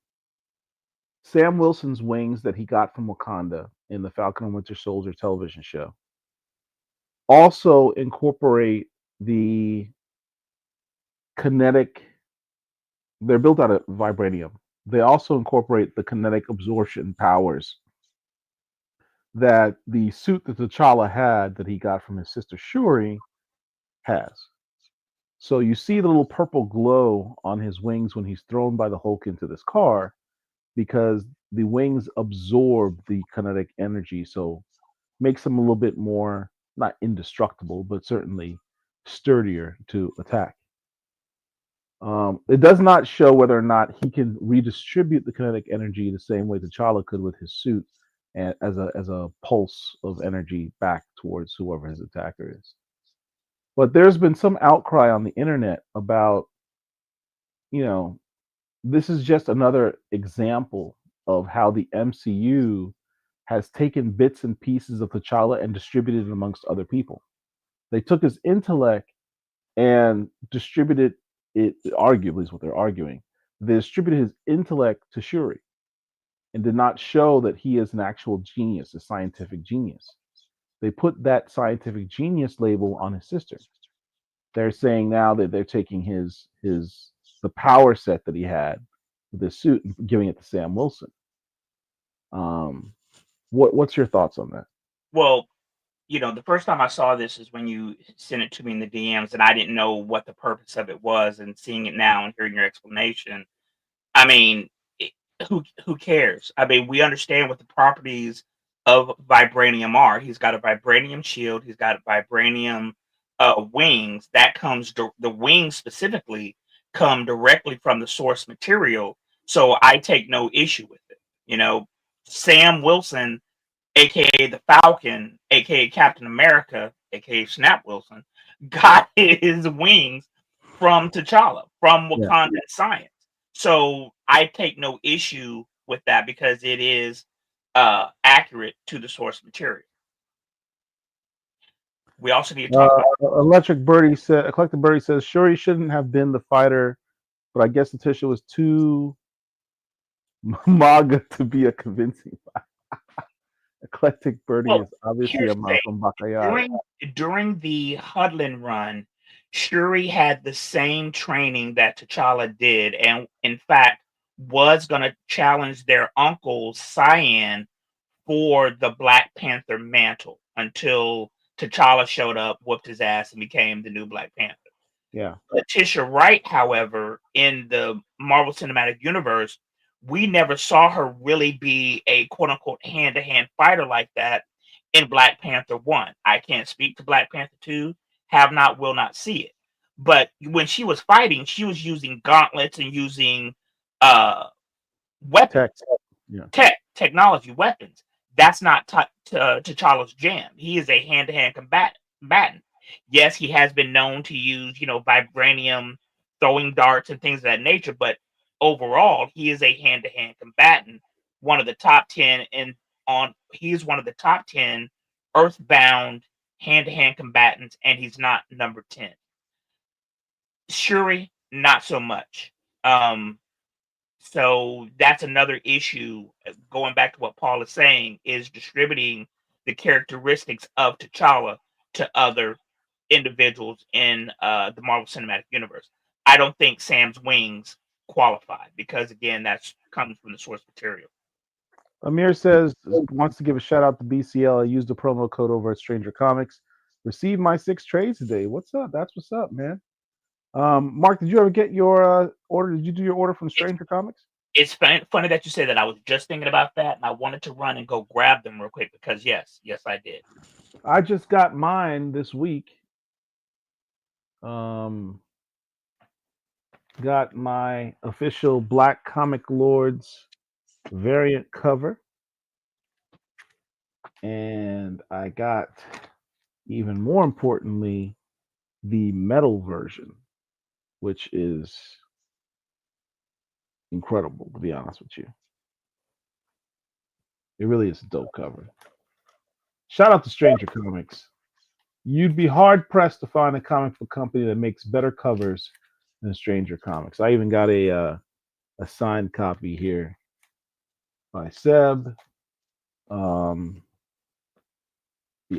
Sam Wilson's wings that he got from Wakanda in the Falcon and Winter Soldier television show also incorporate the kinetic. They're built out of vibranium. They also incorporate the kinetic absorption powers that the suit that T'Challa had that he got from his sister Shuri has. So you see the little purple glow on his wings when he's thrown by the Hulk into this car because the wings absorb the kinetic energy, so makes them a little bit more not indestructible, but certainly sturdier to attack. It does not show whether or not he can redistribute the kinetic energy the same way T'Challa could with his suit, and as a pulse of energy back towards whoever his attacker is. But there's been some outcry on the internet about, you know, this is just another example of how the MCU has taken bits and pieces of T'Challa and distributed it amongst other people. They took his intellect and distributed it, arguably is what they're arguing. They distributed his intellect to Shuri and did not show that he is an actual genius, a scientific genius. They put that scientific genius label on his sister. They're saying now that they're taking the power set that he had with his suit and giving it to Sam Wilson. What's your thoughts on that? Well, the first time I saw this is when you sent it to me in the DMs, and I didn't know what the purpose of it was. And seeing it now and hearing your explanation, I mean, who cares? I mean, we understand what the properties of vibranium are. He's got a vibranium shield. He's got vibranium wings. That comes the wings specifically come directly from the source material. So I take no issue with it. Sam Wilson, aka the Falcon, aka Captain America, aka Snap Wilson, got his wings from T'Challa, from Wakandan science. So I take no issue with that because it is accurate to the source material. We also need to talk about Electric Birdie said, Eclectic Birdie says, Shuri shouldn't have been the fighter, but I guess Letitia was too MAGA to be a convincing fighter. Eclectic Birdie is obviously a Malcolm Bakayara. During the Hudlin run, Shuri had the same training that T'Challa did, and in fact was going to challenge their uncle Cyan for the Black Panther mantle until T'Challa showed up, whooped his ass, and became the new Black Panther. Yeah. Letitia Wright, however, in the Marvel Cinematic Universe, we never saw her really be a quote-unquote hand-to-hand fighter like that in Black Panther 1. I can't speak to Black Panther 2, have not, will not see it. But when she was fighting, she was using gauntlets and using weapons, technology, weapons. That's not T'Challa's jam. He is a hand-to-hand combatant. Yes, he has been known to use, vibranium throwing darts and things of that nature, but overall, he is a hand-to-hand combatant. One of the top 10 he is one of the top 10 earthbound hand-to-hand combatants, and he's not number 10. Shuri, not so much. So that's another issue. Going back to what Paul is saying, is distributing the characteristics of T'Challa to other individuals in the Marvel Cinematic Universe. I don't think Sam's wings qualify because, again, that's comes from the source material. Amir says, wants to give a shout out to BCL. I used the promo code over at Stranger Comics. Received my 6 trades today. What's up? That's what's up, man. Mark, did you ever get your order? Did you do your order from Stranger Comics? It's funny that you say that. I was just thinking about that, and I wanted to run and go grab them real quick because yes, I did. I just got mine this week. Got my official Black Comic Lords variant cover, and I got, even more importantly, the metal version, which is incredible, to be honest with you. It really is a dope cover. Shout out to Stranger Comics. You'd be hard pressed to find a comic book company that makes better covers in Stranger Comics. I even got a signed copy here by Seb. The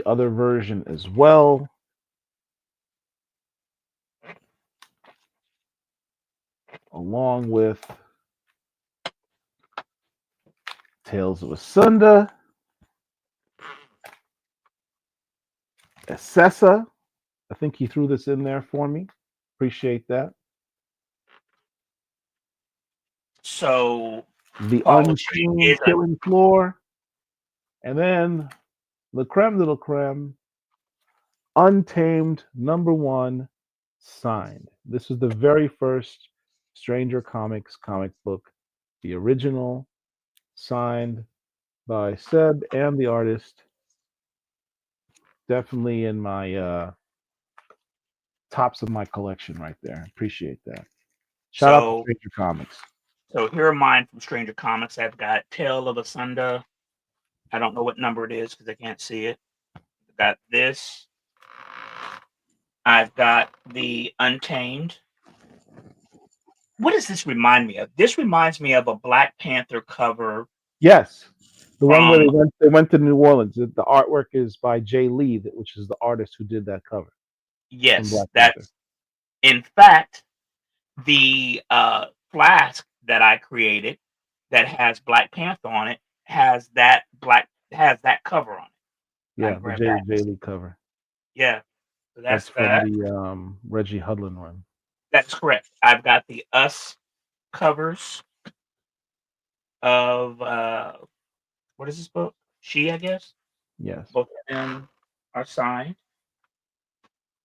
other version as well. Along with Tales of Asunda, Assessa. I think he threw this in there for me. Appreciate that. So The Paul Unseen is a Killing Floor. And then the creme de la creme, Untamed #1 signed. This is the very first Stranger Comics comic book, the original, signed by Seb and the artist. Definitely in my tops of my collection right there. Appreciate that. Shout out to so Stranger Comics. so here are mine from Stranger Comics. I've got Tale of Asunda. I don't know what number it is because I can't see it. I've got this. I've got the Untamed. What does this remind me of? This reminds me of a Black Panther cover Yes, the one where from they went to New Orleans. The artwork is by Jay Lee, which is the artist who did that cover from yes, Black Panther. that's in fact the flask that I created that has Black Panther on it has that cover on it. I Yeah, can the grab that. Jay Lee cover. Yeah, so That's that's from that. the Reggie Hudlin run. That's correct. I've got the Us covers of what is this book? She, I guess. Yes. Both of them are signed,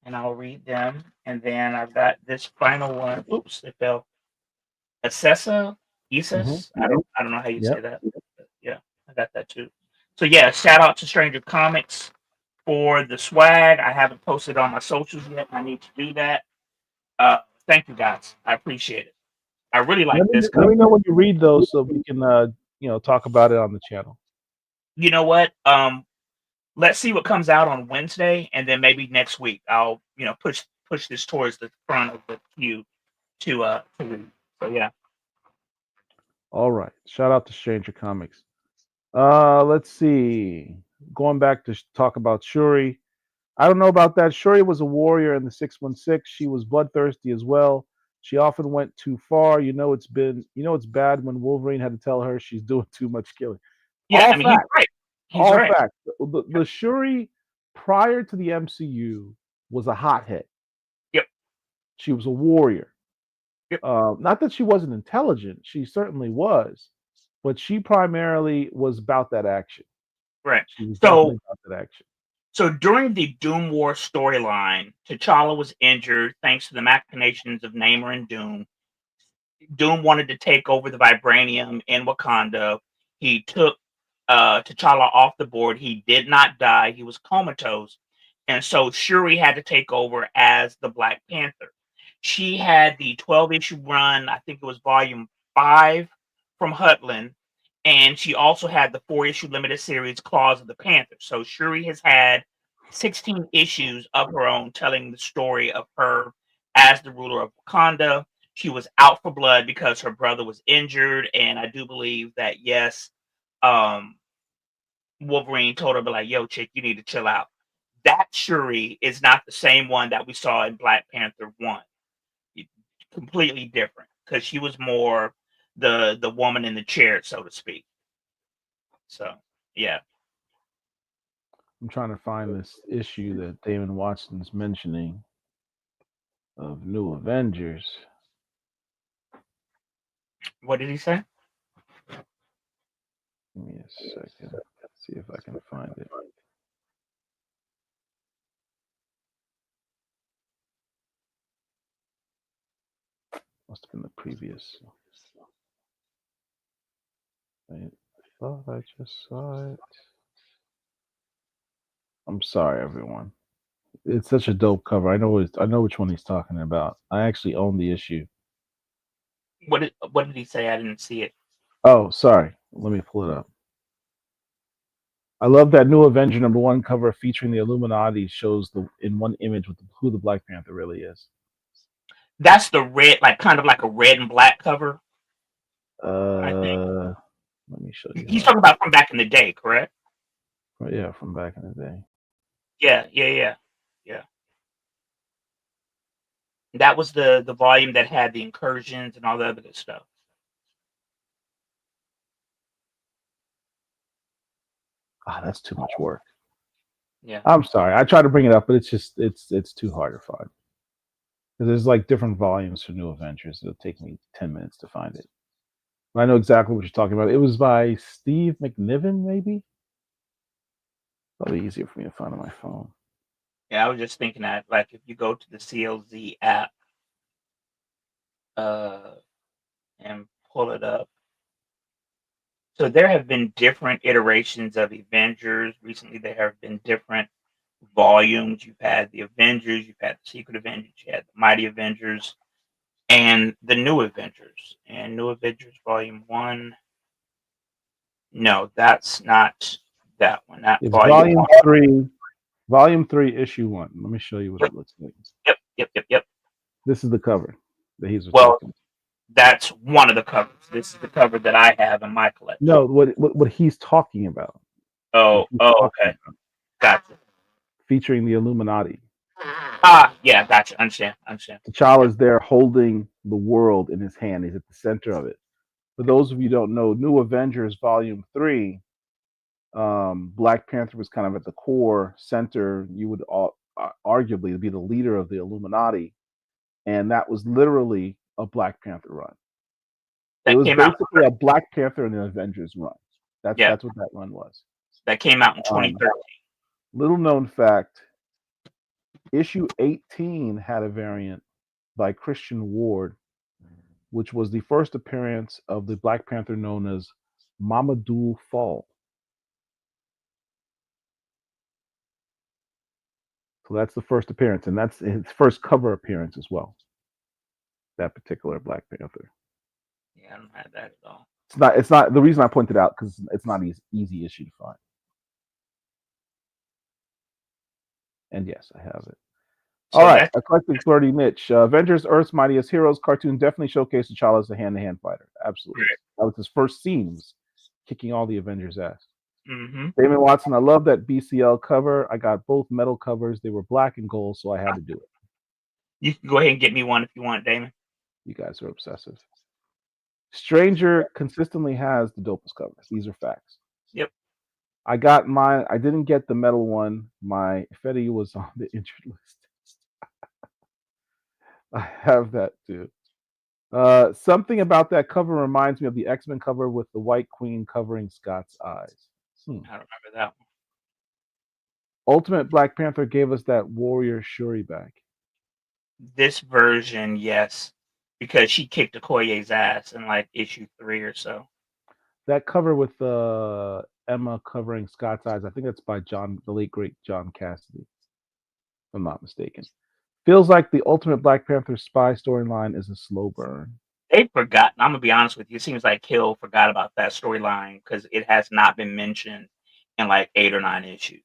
and I'll read them. And then I've got this final one. Oops, it fell. Assessa, Mm-hmm. Isis. I don't know how you say Yep. that. But yeah, I got that too. So yeah, shout out to Stranger Comics for the swag. I haven't posted on my socials yet. I need to do that. Thank you guys. I appreciate it. I really like this Let cover. me know when you read those so we can talk about it on the channel. You know what? Let's see what comes out on Wednesday, and then maybe next week I'll push this towards the front of the queue to read. So yeah. All right. Shout out to Stranger Comics. Let's see. Going back to talk about Shuri. I don't know about that. Shuri was a warrior in the 616. She was bloodthirsty as well. She often went too far. It's bad when Wolverine had to tell her she's doing too much killing. Yeah, All I mean he's facts. right. He's All right. facts. The Shuri prior to the MCU was a hothead. Yep. She was a warrior. Yep. Not that she wasn't intelligent. She certainly was. But she primarily was about that action. Right. She was So definitely about that action. so during the Doom War storyline, T'Challa was injured thanks to the machinations of Namor and Doom. Doom wanted to take over the vibranium in Wakanda. He took T'Challa off the board. He did not die. He was comatose. And so Shuri had to take over as the Black Panther. She had the 12-issue run, I think it was volume 5 from Hudlin. And she also had the 4-issue limited series Claws of the Panther. So Shuri has had 16 issues of her own telling the story of her as the ruler of Wakanda. She was out for blood because her brother was injured, and I do believe that yes, um, Wolverine told her, "Be like, yo, chick, you need to chill out." That Shuri is not the same one that we saw in Black Panther 1. Completely different because she was more the woman in the chair, so to speak. So yeah, I'm trying to find this issue that Damon Watson's mentioning of New Avengers. what did he say? Give me a second. Let's see if I can find it. Must have been the previous. I thought I just saw it. I'm sorry, everyone. It's such a dope cover. I know which one he's talking about. I actually own the issue. What did he say? I didn't see it. Oh, sorry. Let me pull it up. I love that New Avenger #1 cover featuring the Illuminati shows in one image who the Black Panther really is. That's the red, like kind of like a red and black cover. I think Let me show you. he's talking about from back in the day, correct? Yeah, from back in the day. Yeah. That was the volume that had the incursions and all the other good stuff. Ah, that's too much work. Yeah. I'm sorry. I tried to bring it up, but it's just it's too hard to find. There's like different volumes for New Avengers. It'll take me 10 minutes to find it. But I know exactly what you're talking about. It was by Steve McNiven, maybe. Probably easier for me to find on my phone. Yeah, I was just thinking that, like, if you go to the CLZ app, and pull it up. So there have been different iterations of Avengers. Recently, there have been different volumes. You've had the Avengers, you've had the Secret Avengers, you had the Mighty Avengers, and the New Avengers. And New Avengers Volume 1. No, that's not that one. That It's Volume 1. Volume 3, Issue 1. Let me show you what it looks like. Yep. This is the cover that he's Well, talking. that's one of the covers. This is the cover that I have in my collection. No, what he's talking about. Okay. Gotcha. Featuring the Illuminati. Yeah, gotcha. Understand. T'Challa's there holding the world in his hand. He's at the center of it. For those of you who don't know, New Avengers Volume 3, Black Panther was kind of at the core center. You would arguably be the leader of the Illuminati. And that was literally a Black Panther run. It was basically a Black Panther and an Avengers run. That's what that run was. That came out in 2013. Little known fact, issue 18 had a variant by Christian Ward, which was the first appearance of the Black Panther known as Mamadou Fall. So that's the first appearance, and that's his first cover appearance as well. That particular Black Panther. Yeah, I don't have that at all. It's not the reason I pointed out because it's not an easy issue to find. And yes, I have it. So all right, Eclectic Flirty Niche. Avengers Earth's Mightiest Heroes cartoon definitely showcased T'Challa as a hand-to-hand fighter. Absolutely. Right. That was his first scene, was kicking all the Avengers' ass. Mm-hmm. Damon Watson, I love that BCL cover. I got both metal covers. They were black and gold, so I had to do it. You can go ahead and get me one if you want, Damon. You guys are obsessive. Stranger consistently has the dopest covers. These are facts. Yep. I got mine. I didn't get the metal one. My Fetty was on the injured list. I have that too. Something about that cover reminds me of the X-Men cover with the White Queen covering Scott's eyes. I don't remember that one. Ultimate Black Panther gave us that Warrior Shuri back. This version, yes, because she kicked Okoye's ass in like issue 3 or so. That cover with Emma covering Scott's eyes, I think that's by the late great John Cassidy, if I'm not mistaken. Feels like the Ultimate Black Panther spy storyline is a slow burn. They've forgotten. I'm gonna be honest with you. It seems like Hill forgot about that storyline because it has not been mentioned in like 8 or 9 issues.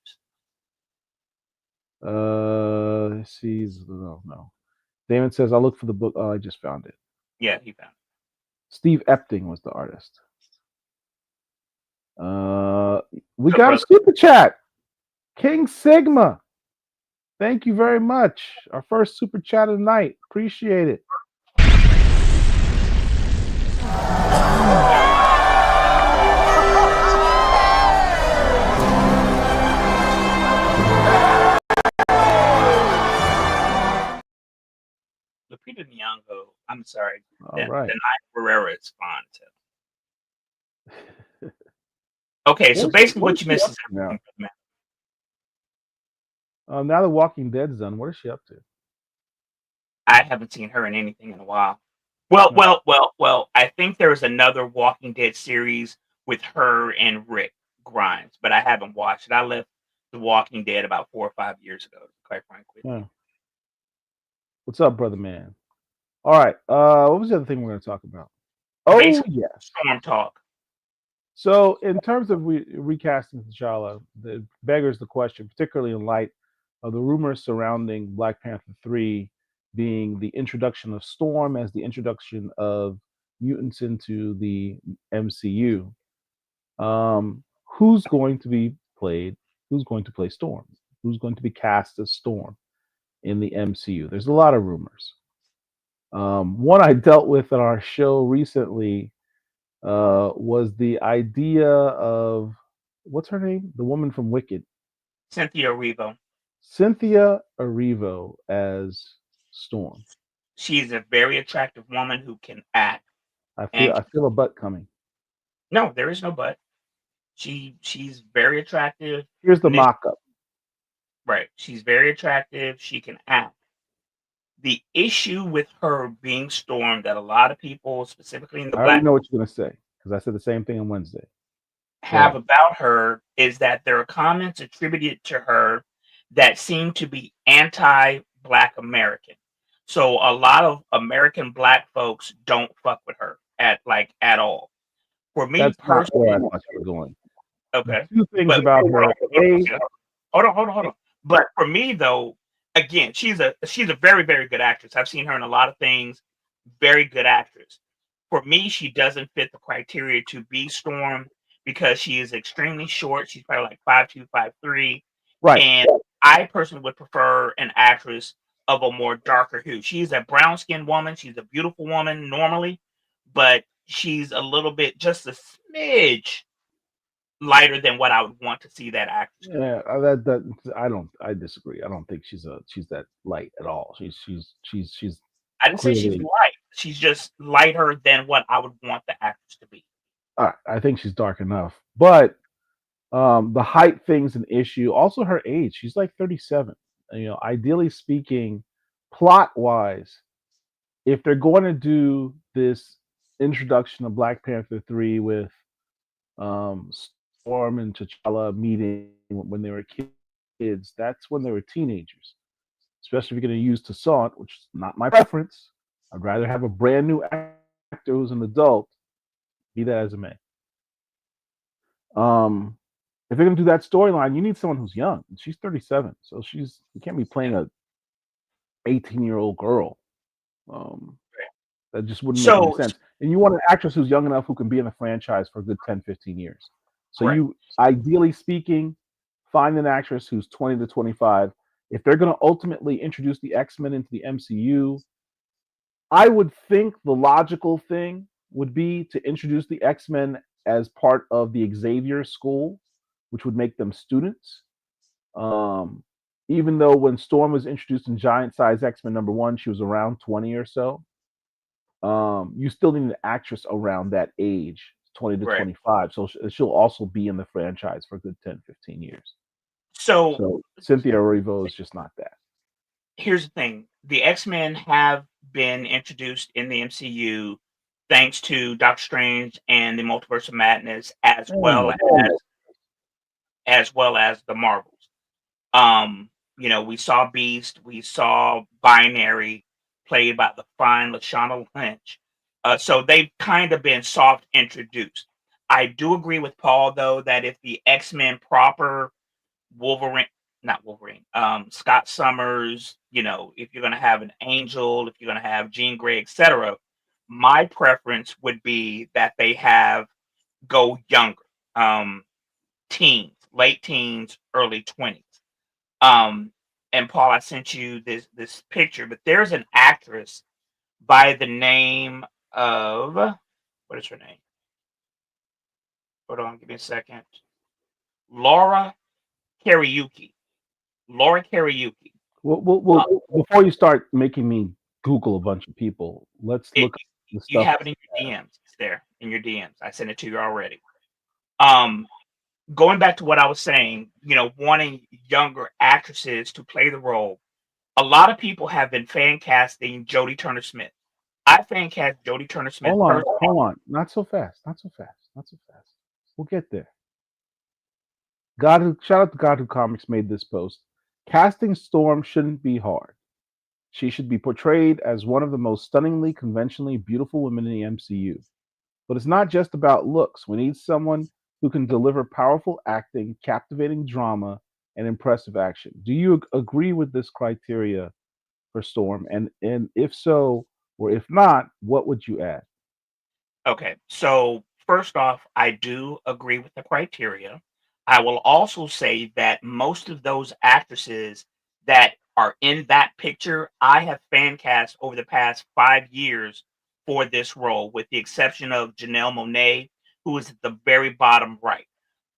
No. Damon says, I'll look for the book. Oh, I just found it. Yeah, he found it. Steve Epting was the artist. We got a super chat. King Sigma. Thank you very much. Our first super chat of the night. Appreciate it. Lupita Nyong'o. I'm sorry. All right. The Night Herrera is fun too. Okay, so basically what you missed is everything, man. Now The Walking Dead's done. What is she up to? I haven't seen her in anything in a while. Well. I think there was another Walking Dead series with her and Rick Grimes, but I haven't watched it. I left The Walking Dead about 4 or 5 years ago, quite frankly. Yeah. Recasting. What's up, brother man? All right. What was the other thing we're going to talk about? Oh, basically, yes. Storm talk. So, in terms of recasting T'Challa, it beggars the question, particularly in light of the rumors surrounding Black Panther 3 being the introduction of Storm as the introduction of mutants into the MCU. Who's going to be played? Who's going to play Storm? Who's going to be cast as Storm in the MCU? There's a lot of rumors. One I dealt with on our show recently was the idea of what's her name? The woman from Wicked, Cynthia Erivo. Cynthia Erivo as Storm. She's a very attractive woman who can act. I And feel a butt coming. no, there is no but. She's very attractive. Here's the Niche- mock-up. Right. She's very attractive. She can act. The issue with her being Storm that a lot of people, specifically in the I already Black, know what you're gonna say because I said the same thing on Wednesday. have about her is that there are comments attributed to her that seem to be anti-Black American. So a lot of American Black folks don't fuck with her at all. For me That's not where I personally, thought you were going. okay. Two things But about her. hold on. But for me though, again, she's a very, very good actress. I've seen her in a lot of things. Very good actress. For me, she doesn't fit the criteria to be Storm because she is extremely short. She's probably like 5'2", 5'3", Right. and I personally would prefer an actress of a more darker hue. She's a brown skinned woman. She's a beautiful woman normally, but she's a little bit, just a smidge lighter than what I would want to see that actress. Yeah, I disagree. I don't think she's that light at all. She's I didn't say she's clearly. light. She's just lighter than what I would want the actress to be. I think she's dark enough, but the height thing's an issue. Also, her age. She's like 37. Ideally speaking, plot wise, if they're going to do this introduction of Black Panther 3 with Storm and T'Challa meeting when they were kids, that's when they were teenagers. Especially if you're going to use Toussaint, which is not my preference. I'd rather have a brand new actor who's an adult, be that as it may. If they're going to do that storyline, you need someone who's young. She's 37, so you can't be playing a 18-year-old girl. That just wouldn't make any sense. And you want an actress who's young enough who can be in the franchise for a good 10, 15 years. So you, ideally speaking, find an actress who's 20 to 25. If they're going to ultimately introduce the X-Men into the MCU, I would think the logical thing would be to introduce the X-Men as part of the Xavier School, which would make them students. Even though when Storm was introduced in Giant Size X-Men #1, she was around 20 or so. You still need an actress around that age, 20 to 25. So she'll also be in the franchise for a good 10, 15 years. So Cynthia Erivo is just not that. Here's the thing. The X-Men have been introduced in the MCU thanks to Doctor Strange and the Multiverse of Madness, as well as the Marvels. We saw Beast, we saw Binary, played by the fine Lashana Lynch. So they've kind of been soft introduced. I do agree with Paul, though, that if the X-Men proper Scott Summers, if you're going to have an Angel, if you're going to have Jean Grey, etc., my preference would be that they go younger, teens, late teens, early 20s. And Paul, I sent you this picture, but there's an actress by the name of, what is her name? Hold on, give me a second. Laura Kariuki. Well, before you start making me Google a bunch of people, let's look at the stuff. You have it in your DMs. It's there in your DMs. I sent it to you already. Going back to what I was saying, wanting younger actresses to play the role. A lot of people have been fan casting Jodie Turner-Smith. I fan cast Jodie Turner-Smith. Hold on. Not so fast. We'll get there. Shout out to God Who Comics made this post. Casting Storm shouldn't be hard. She should be portrayed as one of the most stunningly, conventionally beautiful women in the MCU. But it's not just about looks. We need someone who can deliver powerful acting, captivating drama, and impressive action. Do you agree with this criteria for Storm, and if so or if not, what would you add? Okay, so first off, I do agree with the criteria. I will also say that most of those actresses that are in that picture, I have fan cast over the past 5 years for this role, with the exception of Janelle Monáe, who is at the very bottom right.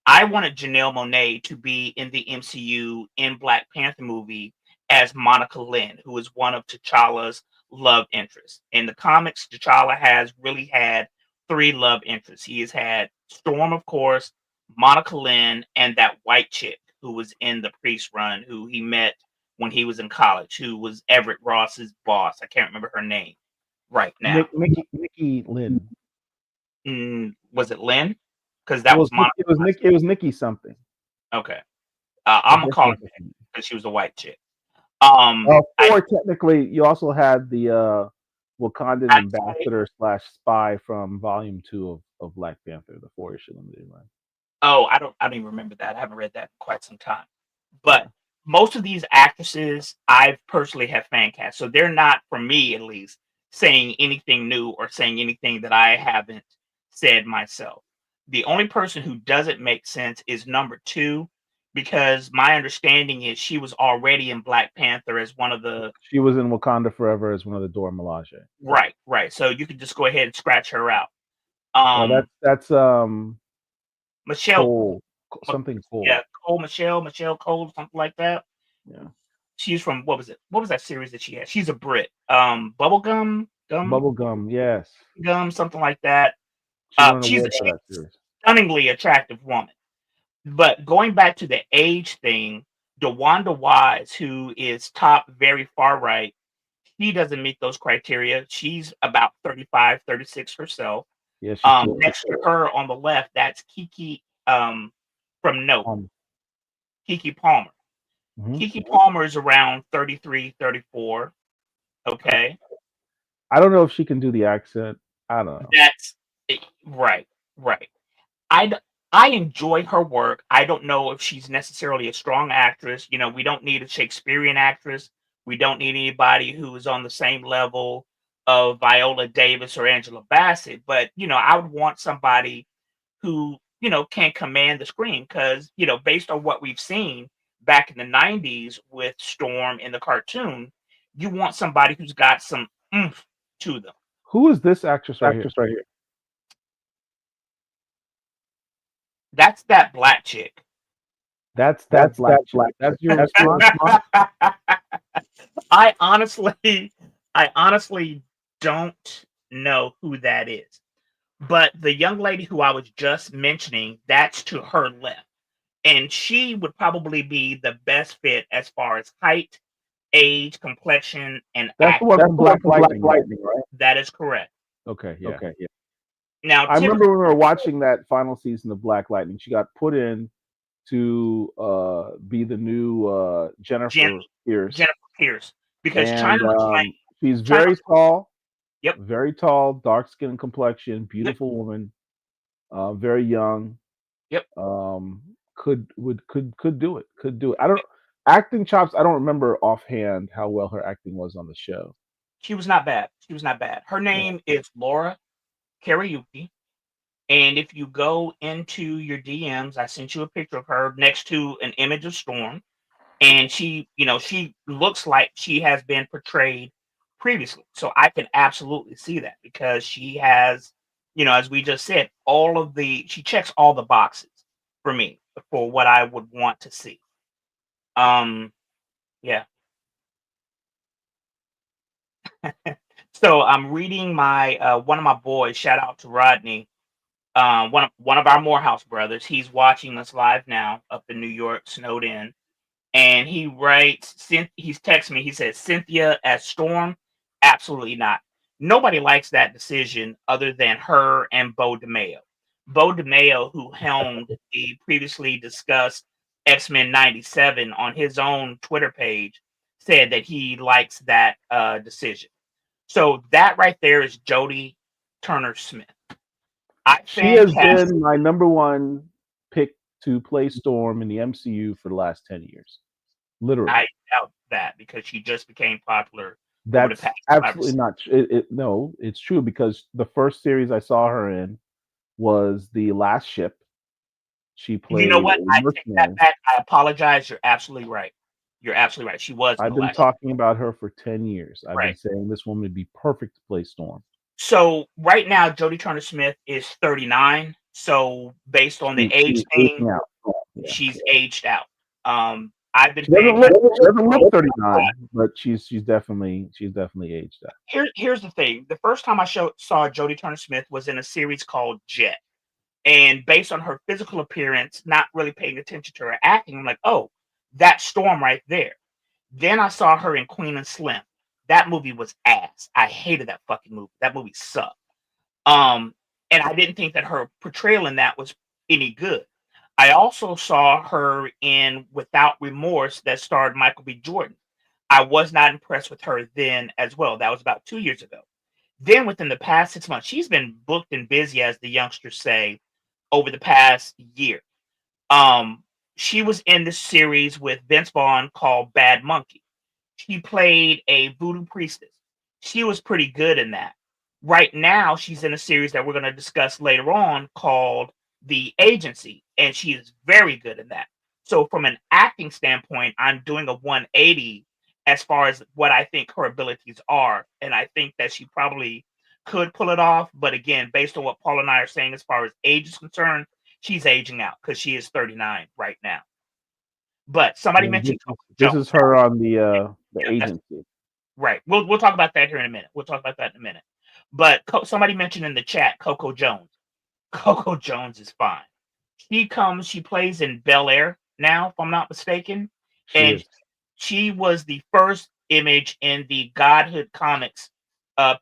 I wanted Janelle Monáe to be in the MCU in Black Panther movie as Monica Lynn, who is one of T'Challa's love interests. In the comics, T'Challa has really had three love interests. He has had Storm, of course, Monica Lynn, and that white chick who was in the Priest run, who he met when he was in college, who was Everett Ross's boss. I can't remember her name right now. Nikki Lynn. Was it Lynn? Because It that was was Monica. It was Nick. It was Nikki something. Okay. I'm gonna Her call her first name. because she was a white chick. I, Or technically, you also had the Wakandan I'd say, ambassador slash spy from Volume 2 of Black Panther, the 4 issue limited run. oh, I don't even remember that. I haven't read that in quite some time. Yeah. But most of these actresses, I personally have fan cast, so they're not, for me at least, saying anything new or saying anything that I haven't said myself. The only person who doesn't make sense is number two, because my understanding is she was already in Black Panther as one of the She was in Wakanda Forever as one of the Dora Milaje. right. So you could just go ahead and scratch her out. That's Michelle, Cole, something Cole. yeah, Michelle Cole, something like that. Yeah. She's from, what was it? What was that series that she had? She's a Brit. Bubblegum, Bubblegum, yes. gum, something like that. She won an She's award for a that series. stunningly attractive woman. But going back to the age thing, DeWanda Wise, who is top very far right, she doesn't meet those criteria. She's about 35, 36 herself. Yeah, she's too Next to her on the left, that's Kiki from Note, old. Kiki Palmer. Mhm. Kiki Palmer is around 33, 34. Okay. I don't know if she can do the accent. I don't know. That's right. Right. I d- I enjoy her work. I don't know if she's necessarily a strong actress. You know, we don't need a Shakespearean actress. We don't need anybody who is on the same level of Viola Davis or Angela Bassett. But, I would want somebody who, can command the screen, because, based on what we've seen back in the 90s with Storm in the cartoon, you want somebody who's got some oomph to them. Who is this actress right here? That's that black chick. That's black chick. That's your response, Mark? I honestly don't know who that is. But the young lady who I was just mentioning, that's to her left. And she would probably be the best fit as far as height, age, complexion, and That's the one from Black Lightning, right? That is correct. Okay, yeah. Now, I remember when we were watching that final season of Black Lightning, she got put in to be the new Jennifer Pierce. Because And China looks like she's very tall. Yep. Very tall, dark skin complexion, beautiful woman, very young. Yep. Could do it. Could do it. I don't acting chops. I don't remember offhand how well her acting was on the show. She was not bad. Her name is Laura Kariuki. And if you go into your DMs, I sent you a picture of her next to an image of Storm. And she looks like she has been portrayed previously. So I can absolutely see that, because she has, as we just said, she checks all the boxes for me for what I would want to see. Yeah. So I'm reading my one of my boys, shout out to Rodney, one of our Morehouse brothers. He's watching us live now up in New York, snowed in. And he writes, he's texting me, he says, Cynthia as Storm? Absolutely not. Nobody likes that decision other than her and Bo DeMayo. Bo DeMayo, who helmed the previously discussed X-Men 97 on his own Twitter page, said that he likes that decision. So that right there is Jodie Turner-Smith. She has been my number one pick to play Storm in the MCU for the last 10 years. Literally. that because she just became popular over the That's past 5 or absolutely 6. not. No, it's true because the first series I saw her in was The Last Ship. She You know played what? a I take that mercenary. back. I apologize. You're absolutely right. You're absolutely right. She was in I've the been last. talking about her for 10 years. I've been Right. saying this woman would be perfect to play Storm. So right now, Jodie Turner-Smith is 39. So based on the age She's thing, aging out. Yeah. she's aged out. I've been She doesn't fan. look she doesn't look 39, but she's definitely aged out. Here's the thing. The first time I saw Jodie Turner-Smith was in a series called Jet. And based on her physical appearance, not really paying attention to her acting, I'm like, oh, that's Storm right there. Then I saw her in Queen and Slim. That movie was ass. I hated that fucking movie. That movie sucked. And I didn't think that her portrayal in that was any good. I also saw her in Without Remorse that starred Michael B. Jordan. I was not impressed with her then as well. That was about 2 years ago. Then within the past 6 months, she's been booked and busy, as the youngsters say, over the past year. She was in this series with Vince Vaughn called Bad Monkey. She played a voodoo priestess. She was pretty good in that. Right now, she's in a series that we're going to discuss later on called The Agency, and she is very good in that. So, from an acting standpoint, I'm doing a 180 as far as what I think her abilities are. And I think that she probably could pull it off. But again, based on what Paul and I are saying as far as age is concerned, she's aging out because she is 39 right now. But somebody And mentioned Coco this is Jones. her on the Yeah, agency. right. We'll talk about that here in a minute. We'll talk about that in a minute. But somebody mentioned in the chat Coco Jones. Coco Jones is fine. She plays in Bel Air now, if I'm not mistaken. She And is. she was the first image in the Godhood comics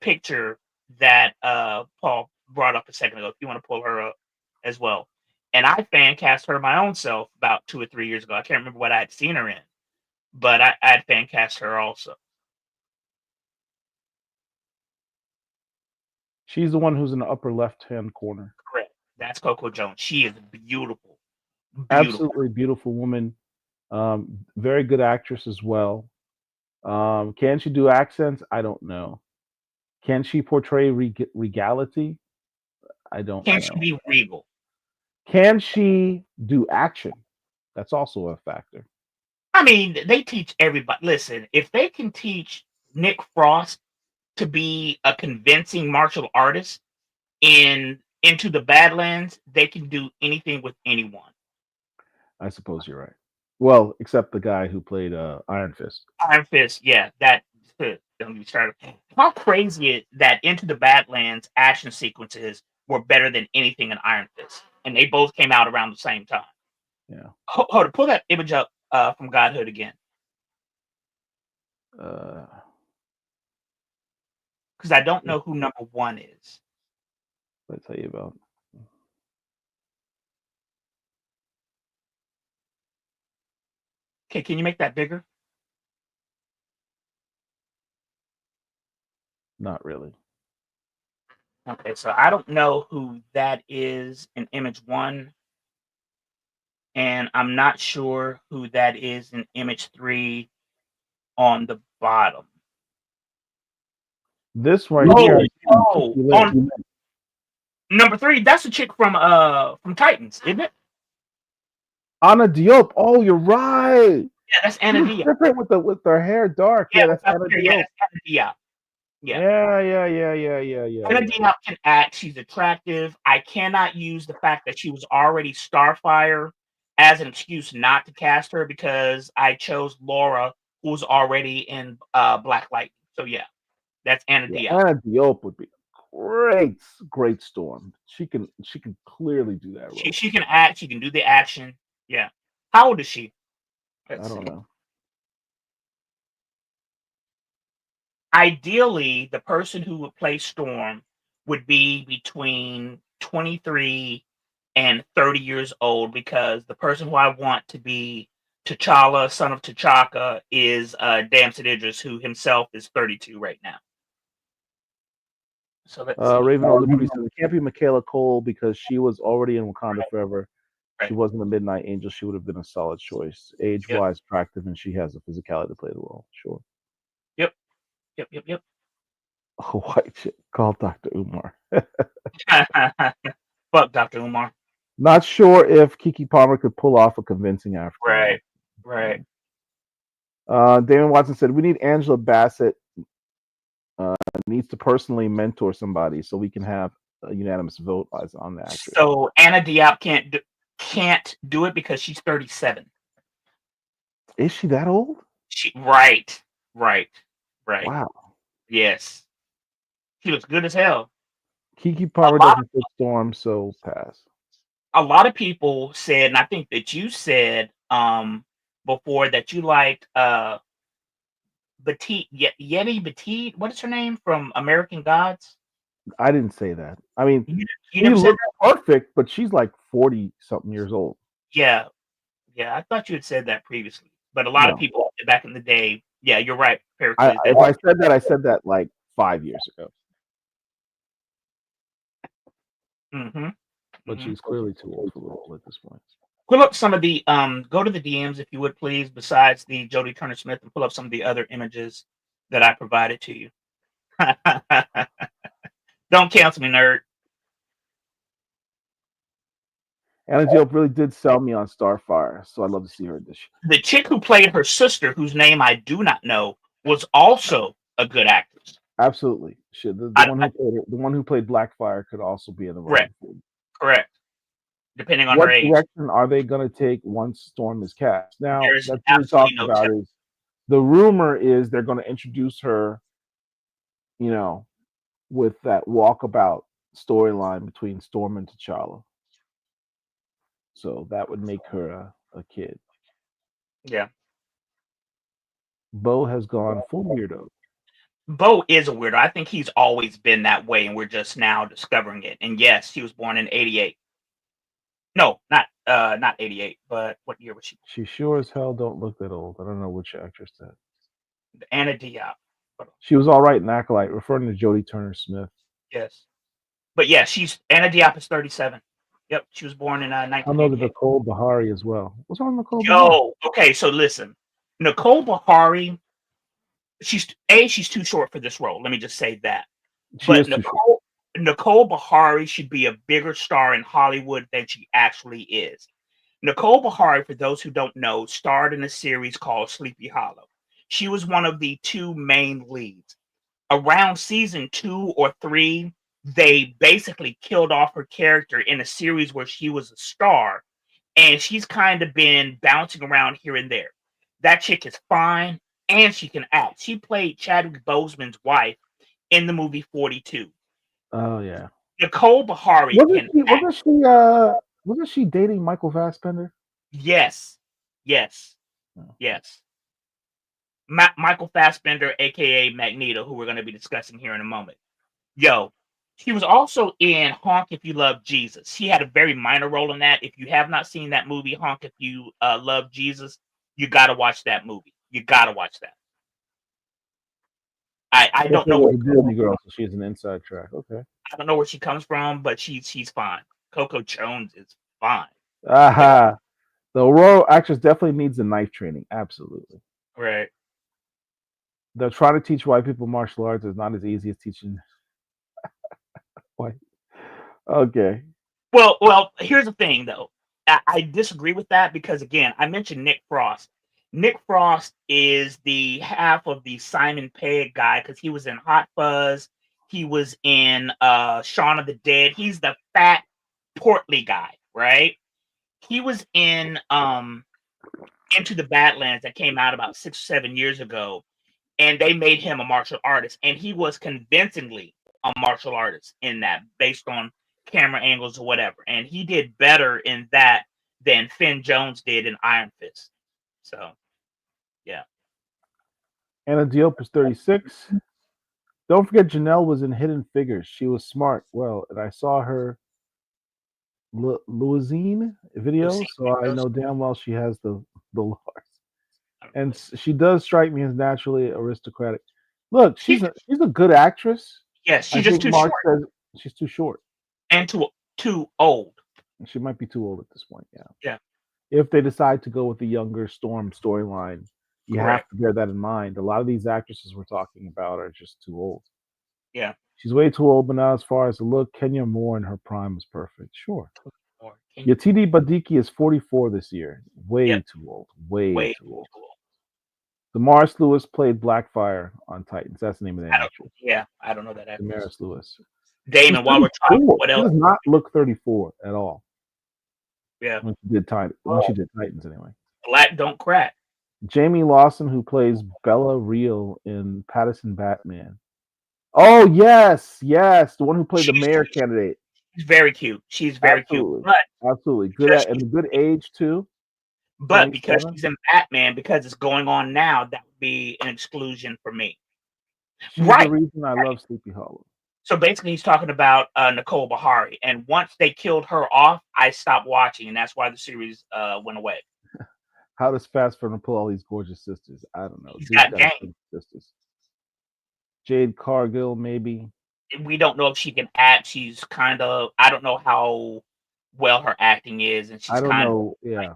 picture that Paul brought up a second ago. If you want to pull her up as well. And I fan cast her my own self about 2 or 3 years ago. I can't remember what I had seen her in, but I had fan cast her also. She's the one who's in the upper left-hand corner. Correct. That's Coco Jones. She is beautiful. Beautiful. Absolutely beautiful woman. Very good actress as well. Can she do accents? I don't know. Can she portray regality? I don't Can know. she be regal? Can she do action? That's also a factor. I mean, they teach everybody. Listen, if they can teach Nick Frost to be a convincing martial artist in Into the Badlands, they can do anything with anyone. I suppose you're right. Well, except the guy who played Iron Fist. Iron Fist, yeah, that don't get started. How crazy it that Into the Badlands action sequences were better than anything in Iron Fist, and they both came out around the same time. Yeah. Hold on, pull that image up from Godhood again, Uh, because I don't know who number one is. what I tell you about? Okay, can you make that bigger? Not really. Okay, so I don't know who that is in image one, and I'm not sure who that is in image 3 on the bottom. This right here. On number 3, that's a chick from Titans, isn't it? Anna Diop. Oh, you're right. Yeah, that's Anna Diop. Different with her hair dark. Yeah, that's Anna Diop. Yeah, that's Anna Diop. Yeah. Anna Diop can act. She's attractive. I cannot use the fact that she was already Starfire as an excuse not to cast her because I chose Laura, who was already in Black Lightning. So yeah, that's Anna Diop. Anna Diop would be great Storm. She can clearly do that role. She can act. She can do the action. Yeah. How old is she? I don't know. Ideally, the person who would play Storm would be between 23 and 30 years old because the person who I want to be T'Challa, son of T'Chaka, is Damson Idris, who himself is 32 right now. So let's see. Raven says it can't be Michaela Cole because she was already in Wakanda Forever. she wasn't a Midnight Angel, she would have been a solid choice. Age-wise, attractive, and she has the physicality to play the role. Sure. Yep. A white chick called Dr. Umar. Fuck Dr. Umar. Not sure if Keke Palmer could pull off a convincing African. Right. Damon Watson said, we need Angela Bassett needs to personally mentor somebody so we can have a unanimous vote on the actress. So Anna Diop can't do it because she's 37. Is she that old? Right. Wow. Yes. She looks good as hell. Keke Palmer doesn't fit Storm, so pass. A lot of people said, and I think that you said before, that you liked Yeti Batiste. What is her name from American Gods? I didn't say that. I mean, you she never said looks perfect, but she's like 40-something years old. Yeah. I thought you had said that previously, but a lot of people back in the day. Yeah, you're right. If I said that, I said that like 5 years ago. But she's clearly too old for the role at this point. Pull up some of the go to the DMs if you would please, besides the Jodie Turner Smith, and pull up some of the other images that I provided to you. Don't cancel me, nerd. Anna Diop really did sell me on Starfire, so I'd love to see her in this. The chick who played her sister, whose name I do not know, was also a good actress. Absolutely. The one who played Blackfire could also be in the role. Correct. Depending on what her age. What direction are they going to take once Storm is cast? Now, that's what we talked about. Is the rumor is they're going to introduce her, with that walkabout storyline between Storm and T'Challa. So that would make her a kid. Yeah. Bo has gone full weirdo. Bo is a weirdo. I think he's always been that way, and we're just now discovering it. And yes, he was born in 88. No, not 88, but what year was she? She sure as hell don't look that old. I don't know which actress that. Anna Diop. She was all right in Acolyte, referring to Jodie Turner Smith. Yes. But yeah, Anna Diop is 37. Yep, she was born in 1988. I know Nicole Bahari as well. What's wrong with Nicole Bahari? Oh, okay, so listen. Nicole Bahari, she's too short for this role. Let me just say that. But Nicole Bahari should be a bigger star in Hollywood than she actually is. Nicole Bahari, for those who don't know, starred in a series called Sleepy Hollow. She was one of the two main leads. Around season 2 or 3, they basically killed off her character in a series where she was a star, and she's kind of been bouncing around here and there. That chick is fine, and she can act. She played Chadwick Boseman's wife in the movie 42. Oh yeah. Nicole Bahari wasn't she dating Michael Fassbender? Yes. Michael Fassbender, aka Magneto, who we're going to be discussing here in a moment. She was also in Honk If You Love Jesus. She had a very minor role in that. If you have not seen that movie, Honk If You Love Jesus, you got to watch that movie. You got to watch that. I don't know where Disney girl, so she has an inside track. Okay. I don't know where she comes from, but she's fine. Coco Jones is fine. Aha. The royal actress definitely needs a knife training. Absolutely. Right. They're trying to teach white people martial arts is not as easy as teaching white. Okay. Well, here's the thing though. I disagree with that because again, I mentioned Nick Frost. Nick Frost is the half of the Simon Pegg guy because he was in Hot Fuzz. He was in Shaun of the Dead. He's the fat, portly guy, right? He was in Into the Badlands that came out about 6 or 7 years ago, and they made him a martial artist, and he was convincingly a martial artist in that, based on camera angles or whatever. And he did better in that than Finn Jones did in Iron Fist. So, yeah. Anna Diop is 36. Don't forget Janelle was in Hidden Figures. She was smart. Well, and I saw her Louisine video, so I know damn well she has the Lars. And she does strike me as naturally aristocratic. Look, she's a good actress. Yes, she's just too short. Says she's too short and too old. She might be too old at this point. Yeah. Yeah. If they decide to go with the younger Storm storyline, you have Correct. to bear that in mind. A lot of these actresses we're talking about are just too old. Yeah. She's way too old, but not as far as the look. Kenya Moore in her prime was perfect. Sure. Or can you Yatidi Badiki is 44 this year. Way Yep. too old. Way Way too old. too old. Damaris Lewis played Blackfire on Titans. That's the name of the actress. I don't know that actress. Damaris Lewis. Damon, She's while we're talking, 34. what She else? does not look 34 at all Yeah. when she did Titans. When she did Titans, anyway. Black don't crack. Jamie Lawson, who plays Bella Real in Patterson Batman. Oh yes, yes, the one who played the mayor candidate. She's very cute. She's very Absolutely. cute. But Absolutely good at and a good age too. because 27. she's in Batman, because it's going on now, that would be an exclusion for me. She's Right. the reason I love Sleepy Hollow. So basically, he's talking about Nicole Bahari, and once they killed her off, I stopped watching, and that's why the series went away. How does Fast Further pull all these gorgeous sisters? I don't know. He's Dude's got got game. sisters. Jade Cargill, maybe. We don't know if she can act. She's kind of, I don't know how well her acting is, and she's I don't kind know. Yeah,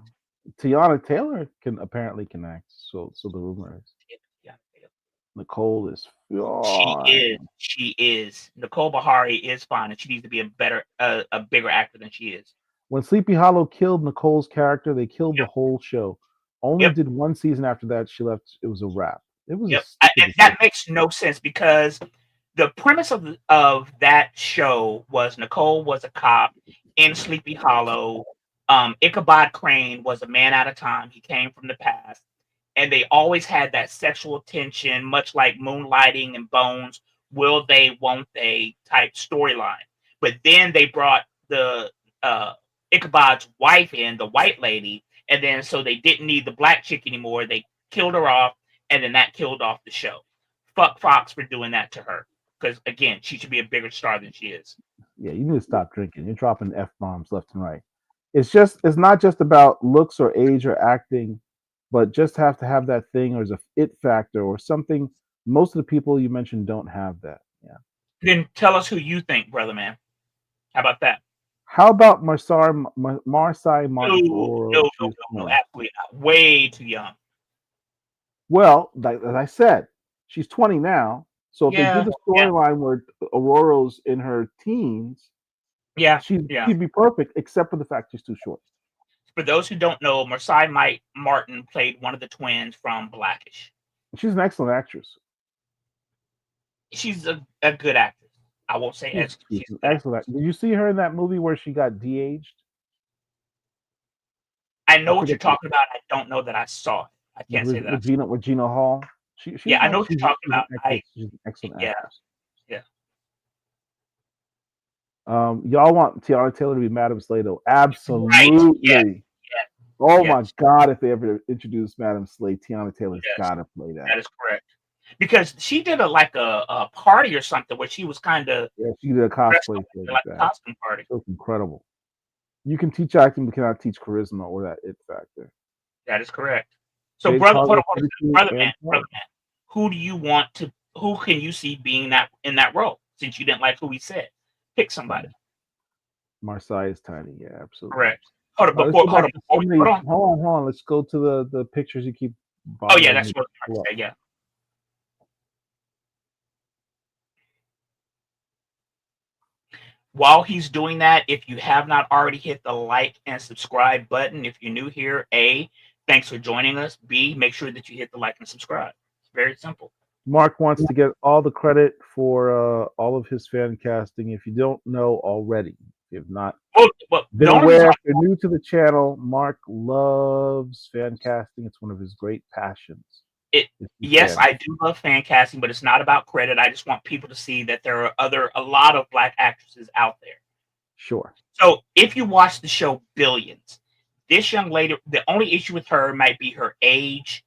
Tiana Taylor can act. So the rumor is. Nicole is fine. She is. Nicole Bahari is fine, and she needs to be a bigger actor than she is. When Sleepy Hollow killed Nicole's character, they killed the whole show. Only Yep. did one season after that. She left. It was a wrap. It was Yep. a And that makes no sense because the premise of that show was Nicole was a cop in Sleepy Hollow. Ichabod Crane was a man at a time. He came from the past. And they always had that sexual tension, much like Moonlighting and Bones, will they, won't they type storyline. But then they brought the Ichabod's wife in, the white lady, and then so they didn't need the black chick anymore. They killed her off, and then that killed off the show. Fuck Fox for doing that to her. Because again, she should be a bigger star than she is. Yeah, you need to stop drinking. You're dropping F-bombs left and right. It's not just about looks or age or acting, but just have to have that thing or as a it factor or something. Most of the people you mentioned don't have that. Yeah. Then tell us who you think, brother man. How about that? How about Marcy Martin? No, absolutely not. Way too young. Well, as I said, she's 20 now. So if they do the storyline where Aurora's in her teens, she'd be perfect, except for the fact she's too short. For those who don't know, Marcy Martin played one of the twins from Blackish. She's an excellent actress. She's a good actress. I won't say she's an excellent. Did you see her in that movie where she got de-aged? I know what you're talking about. I don't know that I saw it. I can't say that. With Gina Hall. I know what you're talking about. She's an excellent actress. Yeah. Y'all want Tiana Taylor to be Madame Slato? Absolutely. Right. Yeah. Oh my God! If they ever introduce Madame Slate, Tiana Taylor's got to play that. That is correct. Because she did a party or something where she was kind of she did a cosplay thing like a costume party. It was incredible. You can teach acting, but cannot teach charisma or that it factor. That is correct. So, brother man, who do you want to? Who can you see being in that role? Since you didn't like who he said, pick somebody. Marcy is tiny. Yeah, absolutely. Correct. Hold on. Let's go to the pictures you keep. Oh yeah, that's what I was trying to say. Yeah. While he's doing that, if you have not already hit the like and subscribe button, if you're new here, A, thanks for joining us. B, make sure that you hit the like and subscribe. It's very simple. Marc wants to get all the credit for all of his fan casting. If you don't know already, if not been aware, if you're new to the channel, Marc loves fan casting. It's one of his great passions. Yes, I do love fan casting, but it's not about credit. I just want people to see that there are a lot of black actresses out there. Sure. So if you watch the show Billions, this young lady, the only issue with her might be her age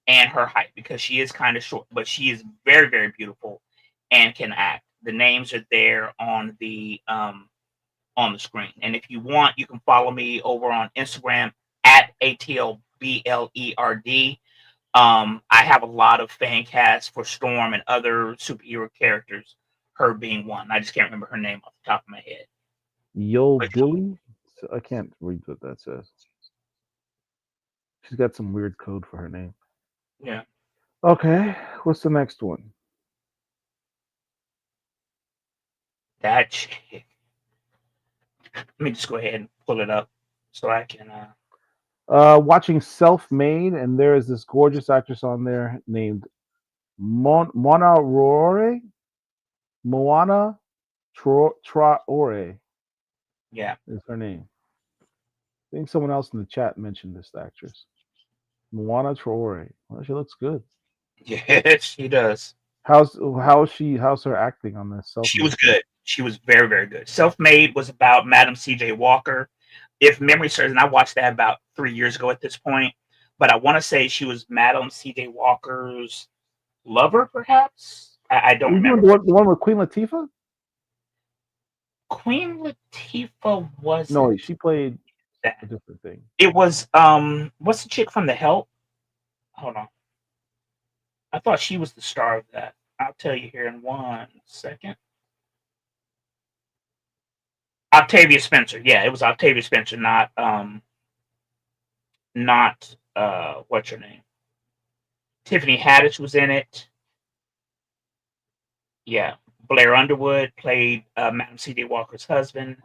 and her height, because she is kind of short, but she is very, very beautiful and can act. The names are there on the screen. And if you want, you can follow me over on Instagram at ATLBLERD. I have a lot of fan casts for Storm and other superhero characters, her being one. I just can't remember her name off the top of my head. Yo Billy I can't read what that says. She's got some weird code for her name. Yeah. Okay, what's the next one? That chick. Let me just go ahead and pull it up so I can. Watching Self-Made, and there is this gorgeous actress on there named Mona Roore, Moana Traore Yeah. is her name. I think someone else in the chat mentioned this actress, Moana Traore. Well, she looks good. Yeah, she does. How's her acting on this She Self-Made? was good. She was very, very good. Self-Made was about Madam C.J. Walker. If memory serves, and I watched that about 3 years ago at this point, but I want to say she was Madam C.J. Walker's lover, perhaps. I don't Are you doing remember. the one with Queen Latifah? Queen Latifah wasn't No, she played a that. different thing. It was what's the chick from The Help? Hold on. I thought she was the star of that. I'll tell you here in 1 second. Octavia Spencer. Yeah, it was Octavia Spencer, not what's her name? Tiffany Haddish was in it. Yeah. Blair Underwood played Madam C.J. Walker's husband.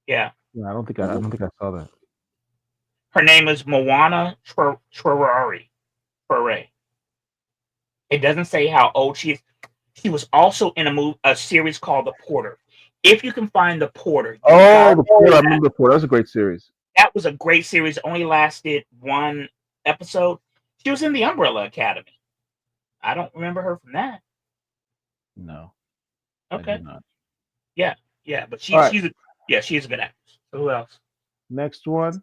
Yeah. Yeah, I don't think I saw that. Her name is Moana Traore. It doesn't say how old she is. She was also in a series called The Porter. If you can find The Porter, you Oh, got the Porter. I remember the Porter. That was a great series. that was a great series. It only lasted 1 episode. She was in the Umbrella Academy. I don't remember her from that. No. Okay. I do not. Yeah, but All right. she's a good actress. So who else? Next one.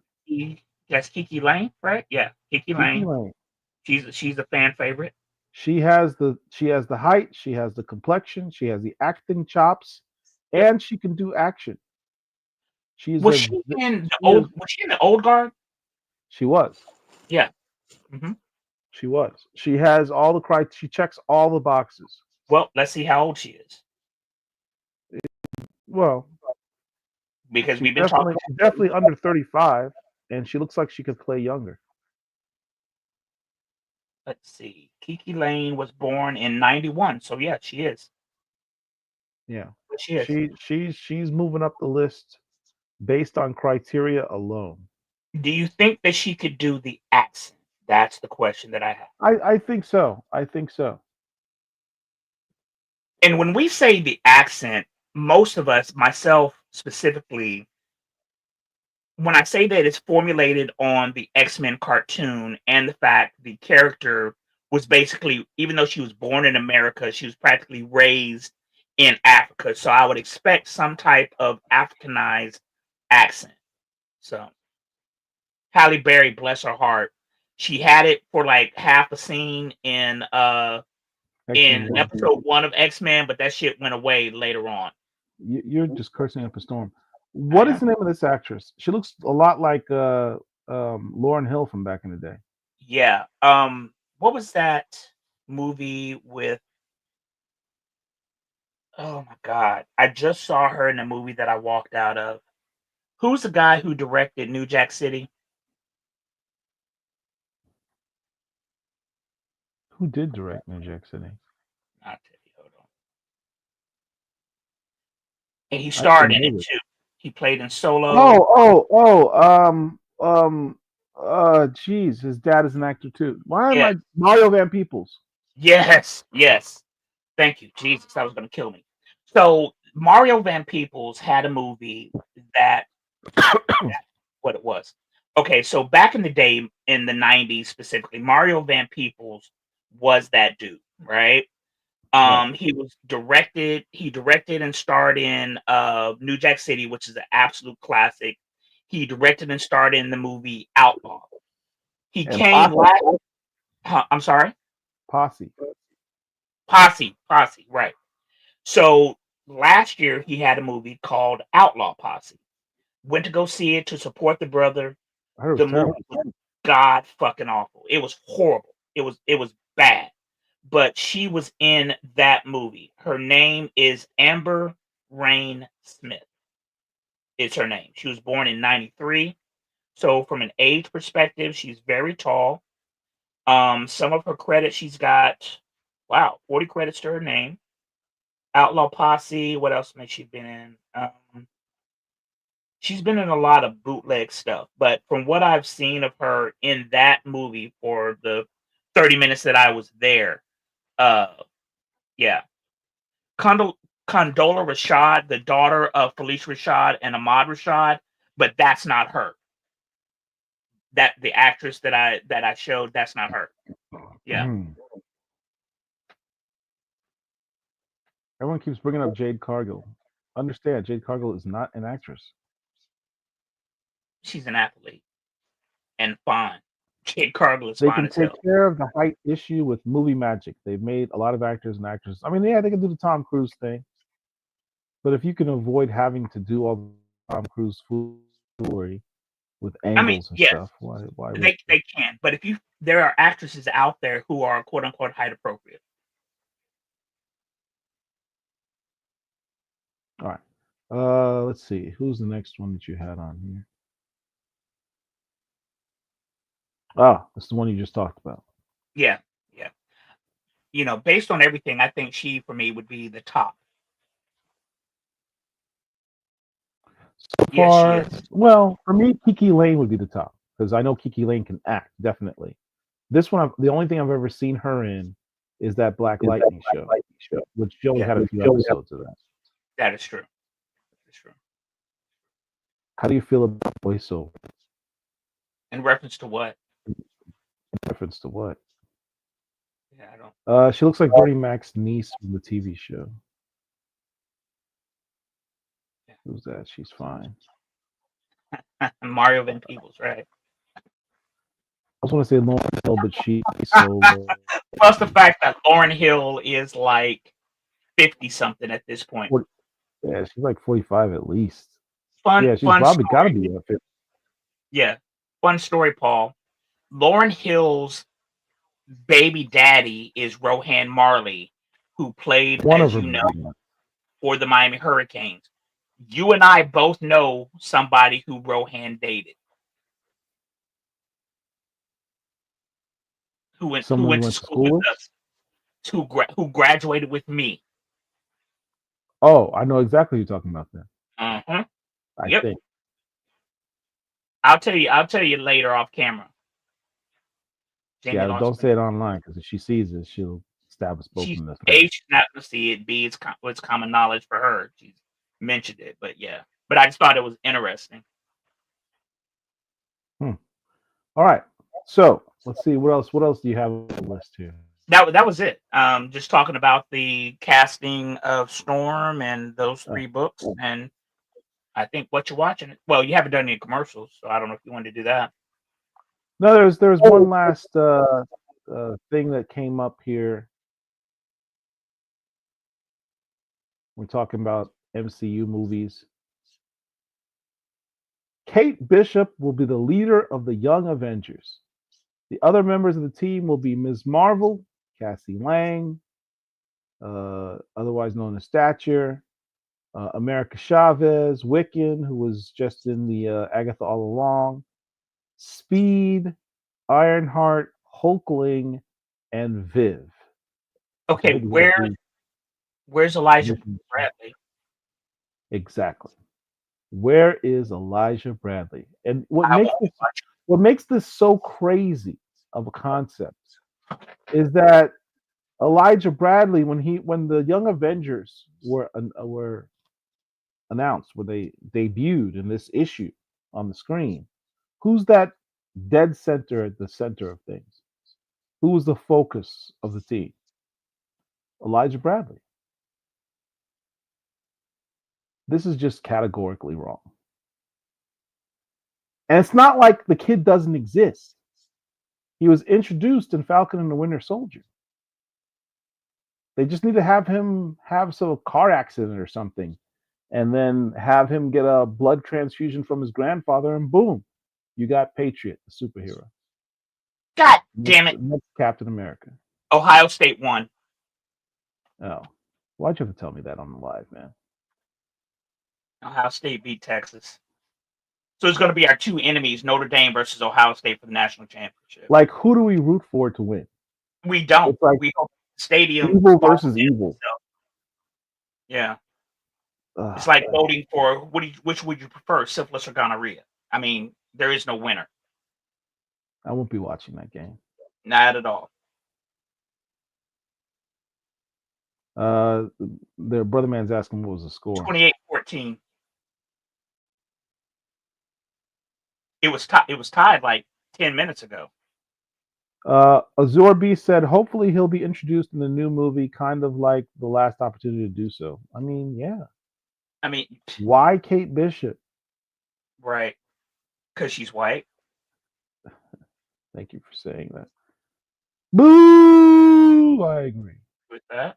That's Kiki Lane, right? Yeah, Kiki Lane. Lane. She's a fan favorite. She has the height, she has the complexion, she has the acting chops, Yep. and she can do action. Was she in the Old Guard? She was. Yeah. Mm-hmm. She was. She has all the she checks all the boxes. Well, let's see how old she is. Well, because we've been talking. She's definitely under 35, and she looks like she could play younger. Let's see. Kiki Lane was born in 91, so yeah, she is. Yeah, she is. She's moving up the list based on criteria alone. Do you think that she could do the accent? That's the question that I have. I think so. I think so. And when we say the accent, most of us, myself specifically, when I say that it's formulated on the X-Men cartoon and the fact the character was basically, even though she was born in America, she was practically raised in Africa. So I would expect some type of Africanized accent. So Halle Berry, bless her heart, she had it for like half a scene in episode 1 of X-Men, but that shit went away later on. You're just cursing up a storm. What is the name of this actress? She looks a lot like Lauryn Hill from back in the day. Yeah. What was that movie with? Oh my God. I just saw her in a movie that I walked out of. Who's the guy who directed New Jack City? Who did direct New Jack City? I'll tell you. Hold on. And he starred in it too. He played in Solo. Geez, his dad is an actor too. Why am Yeah. I Mario Van Peebles? Yes. Thank you, Jesus. That was going to kill me. So Mario Van Peebles had a movie that what it was. Okay, so back in the day, in the 90s specifically, Mario Van Peebles was that dude, right? He directed and starred in New Jack City, which is an absolute classic. He directed and starred in the movie Outlaw. He And came last. I'm sorry. Posse, right. So last year he had a movie called Outlaw Posse. Went to go see it to support the brother. The movie was god fucking awful. It was horrible. It was bad. But she was in that movie. Her name is Amber Rain Smith. is her name. She was born in 93. So from an age perspective, she's very tall. Some of her credits, she's got, wow, 40 credits to her name. Outlaw Posse. What else has she been in? She's been in a lot of bootleg stuff, but from what I've seen of her in that movie for the 30 minutes that I was there, uh, yeah, Condola Rashad, the daughter of Felicia Rashad and Ahmad Rashad, but that's not her. That the actress that I showed, that's not her. Yeah. Everyone keeps bringing up Jade Cargill. Understand, Jade Cargill is not an actress. She's an athlete and fine. Jade Cargill is They fine can as take hell. care of the height issue with movie magic. They've made a lot of actors and actresses. I mean, yeah, they can do the Tom Cruise thing, but if you can avoid having to do all the Tom Cruise foolery with I mean, angles and yes, stuff, why would they can, but if there are actresses out there who are quote unquote height appropriate. All right. Let's see. Who's the next one that you had on here? Oh, it's the one you just talked about. Yeah, yeah. You know, based on everything, I think she for me would be the top. So Yes, she far, is. well, for me, Kiki Lane would be the top because I know Kiki Lane can act, definitely. This one, the only thing I've ever seen her in is that Black Lightning show, which she only Yeah. had a few episodes of that. That is true. That is true. How do you feel about voiceover? In reference to what? In reference to what? Yeah, I don't. She looks like Bernie Mac's niece from the TV show. Yeah. Who's that? She's fine. Mario Van Peebles, right? I was want to say Lauren Hill, but she's so. Plus the fact that Lauren Hill is like 50 something at this point. Yeah, she's like 45 at least. Fun, Yeah, she's fun probably got to story. be up 50. Yeah, fun story, Paul. Lauren Hill's baby daddy is Rohan Marley, who played, One of as her you know, baby. for the Miami Hurricanes. You and I both know somebody who Rohan dated. Who went Someone to went to school school with with? us, who graduated with me. Oh, I know exactly what you're talking about then. Uh-huh. I Yep. think. I'll tell you later off camera. Jamie Yeah, Lawrence don't say it online because if she sees it, she'll stab us both She's in the A, face. she's not gonna see it. B, it's common knowledge for her. She's mentioned it, but yeah. But I just thought it was interesting. All right. So let's see what else. What else do you have on the list here? That was it. Just talking about the casting of Storm and those 3 books, and I think what you're watching. Well, you haven't done any commercials, so I don't know if you wanted to do that. No, there's one last thing that came up here. We're talking about MCU movies. Kate Bishop will be the leader of the Young Avengers. The other members of the team will be Ms. Marvel, Cassie Lang, otherwise known as Stature, America Chavez, Wiccan, who was just in the Agatha All Along, Speed, Ironheart, Hulkling, and Viv. Okay, where's Elijah Bradley? Exactly. Where is Elijah Bradley? And what makes this so crazy of a concept is that Elijah Bradley, when the Young Avengers were announced, when they debuted in this issue on the screen, who's that dead center at the center of things? Who was the focus of the team? Elijah Bradley. This is just categorically wrong. And it's not like the kid doesn't exist. He was introduced in Falcon and the Winter Soldier. They just need to have him have some car accident or something, and then have him get a blood transfusion from his grandfather, and boom, you got Patriot, the superhero. God damn it! Next Captain America. Ohio State won. Oh, why'd you have to tell me that on the live, man? Ohio State beat Texas. So it's going to be our two enemies, Notre Dame versus Ohio State for the national championship. Like, who do we root for to win? We don't. It's like We hope the stadium. evil versus evil. Yeah. Ugh, It's like voting for which would you prefer, syphilis or gonorrhea? I mean, there is no winner. I won't be watching that game. Not at all. Their brother man's asking what was the score. 28-14. It was tied like 10 minutes ago. Azor B said, hopefully he'll be introduced in the new movie, kind of like The Last Opportunity to Do So. I mean, yeah. I mean, Why Kate Bishop? right. Because she's white. Thank you for saying that. Boo! I agree. With that.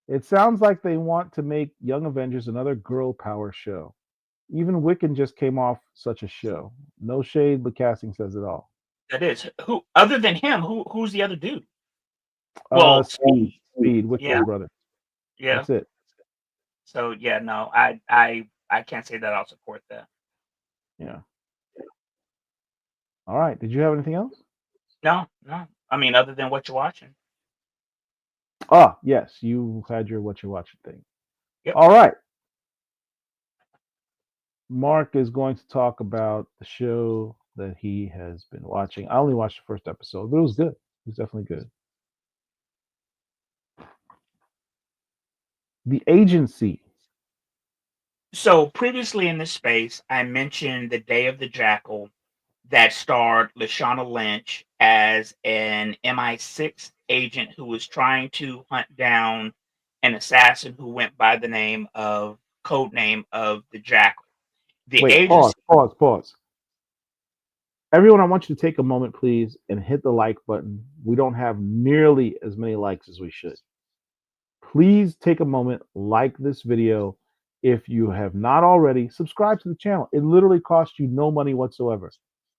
It sounds like they want to make Young Avengers another girl power show. Even Wiccan just came off such a show. No shade, but casting says it all. That is. Who other than him, who's the other dude? Well, Speed, Wiccan's brother. Yeah. That's it. So yeah, no, I can't say that I'll support that. Yeah. All right. Did you have anything else? No. I mean, other than what you're watching. Ah, yes, you had your what you're watching thing. Yep. All right. Marc is going to talk about the show that he has been watching. I only watched the first episode, but it was good. It was definitely good. The Agency. So previously in this space, I mentioned The Day of the Jackal that starred Lashana Lynch as an MI6 agent who was trying to hunt down an assassin who went by the code name of the Jackal. The Wait, agency. pause. Everyone, I want you to take a moment, please, and hit the like button. We don't have nearly as many likes as we should. Please take a moment, like this video. If you have not already, subscribe to the channel. It literally costs you no money whatsoever.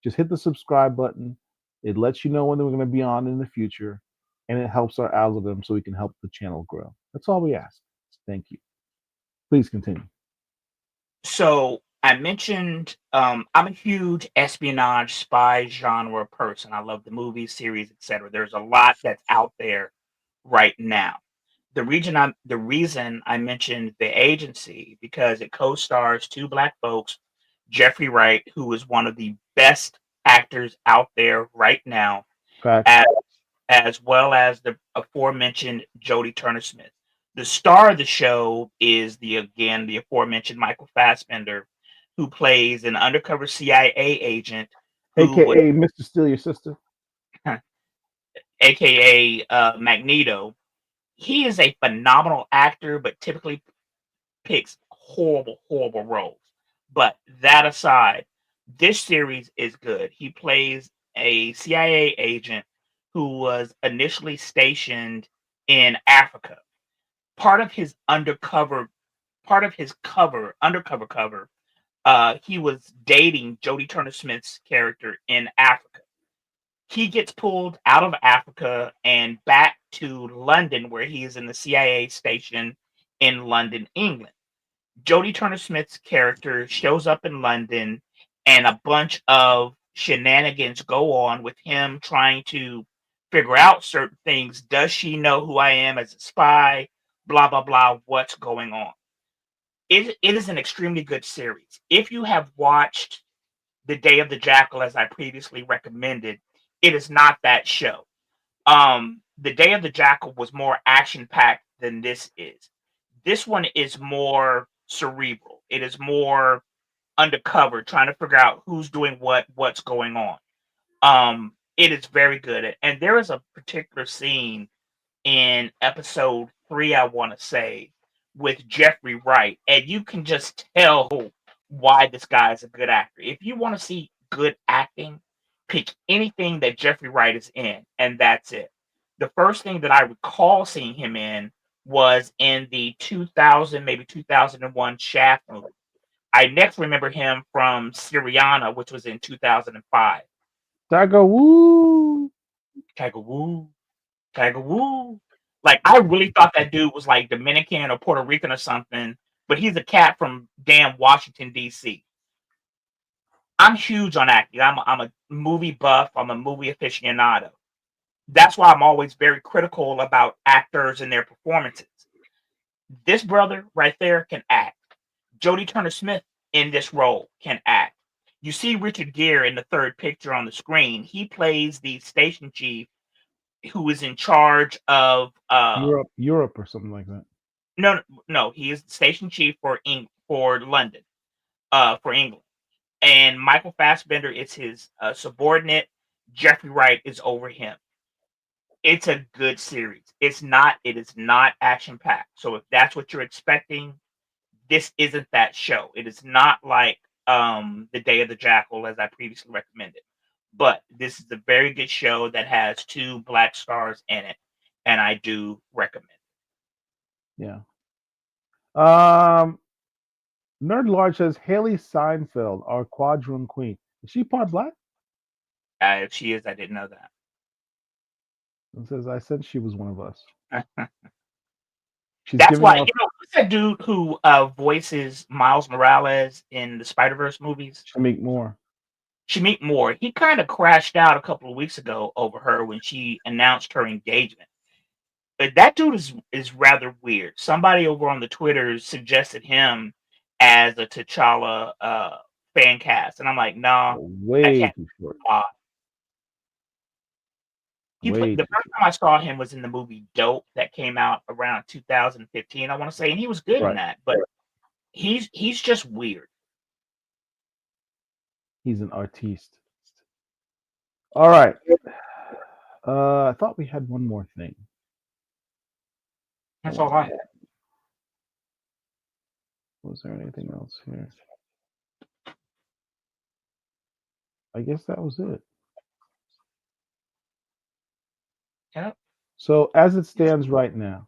Just hit the subscribe button. It lets you know when we're going to be on in the future, and it helps our algorithm so we can help the channel grow. That's all we ask. Thank you. Please continue. So I mentioned I'm a huge espionage spy genre person. I love the movies, series, etc. There's a lot that's out there right now. The reason I mentioned The Agency because it co-stars two black folks, Jeffrey Wright, who is one of the best actors out there right now, as well as the aforementioned Jodie Turner-Smith. The star of the show is the aforementioned Michael Fassbender, who plays an undercover CIA agent, AKA Mr. Steal Your Sister, aka Magneto. He is a phenomenal actor, but typically picks horrible roles. But that aside, this series is good. He plays a CIA agent who was initially stationed in Africa. Part of his undercover cover, he was dating Jodie Turner-Smith's character in Africa. He gets pulled out of Africa and back to London, where he is in the CIA station in London, England. Jodie Turner-Smith's character shows up in London, and a bunch of shenanigans go on with him trying to figure out certain things. Does she know who I am as a spy? Blah, blah, blah. What's going on? It is an extremely good series. If you have watched The Day of the Jackal, as I previously recommended, it is not that show. The Day of the Jackal was more action-packed than this is. This one is more cerebral. It is more undercover, trying to figure out who's doing what's going on. It is very good. And there is a particular scene in episode 3, I want to say, with Jeffrey Wright, and you can just tell why this guy is a good actor. If you want to see good acting, pick anything that Jeffrey Wright is in, and that's it. The first thing that I recall seeing him in was in the 2000, maybe 2001 Shaft movie. I next remember him from Syriana, which was in 2005. Tiger Woo. Tiger Woo. Like, I really thought that dude was like Dominican or Puerto Rican or something, but he's a cat from damn Washington, D.C. I'm huge on acting. I'm a movie buff. I'm a movie aficionado. That's why I'm always very critical about actors and their performances. This brother right there can act. Jodie Turner-Smith in this role can act. You see Richard Gere in the third picture on the screen. He plays the station chief who is in charge of Europe or something like that. no, he is the station chief for London, for England. And Michael Fassbender is his subordinate. Jeffrey Wright is over him. It's a good series. It is not action packed. So if that's what you're expecting, this isn't that show. It is not like The Day of the Jackal, as I previously recommended. But this is a very good show that has 2 black stars in it, and I do recommend it. Yeah. Nerd Large says Haley Seinfeld, our quadroon queen. Is she part black? If she is, I didn't know that. It says I said she was one of us. That's why, who's that dude who voices Miles Morales in the Spider-Verse movies? Shameik Moore. Shameik Moore. He kind of crashed out a couple of weeks ago over her when she announced her engagement. But that dude is rather weird. Somebody over on the Twitter suggested him as a T'Challa fan cast, and I'm like, no, way too short. The first time I saw him was in the movie Dope that came out around 2015, I want to say, and he was good in that. But he's just weird. He's an artiste. All right. I thought we had one more thing. That's all I had. Was there anything else here? I guess that was it. Yep. So as it stands right now,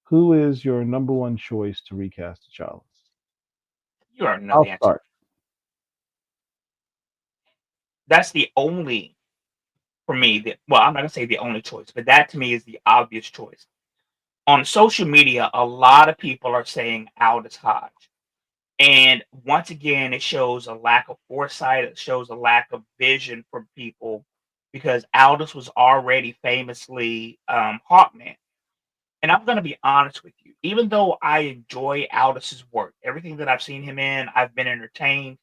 who is your number one choice to recast T'Challa? You already know the answer. Start. That's the only, for me, well, I'm not going to say the only choice, but that to me is the obvious choice. On social media, a lot of people are saying Aldous Hodge. And once again, it shows a lack of foresight. It shows a lack of vision for people because Aldous was already famously Hawkman. And I'm going to be honest with you. Even though I enjoy Aldous's work, everything that I've seen him in, I've been entertained.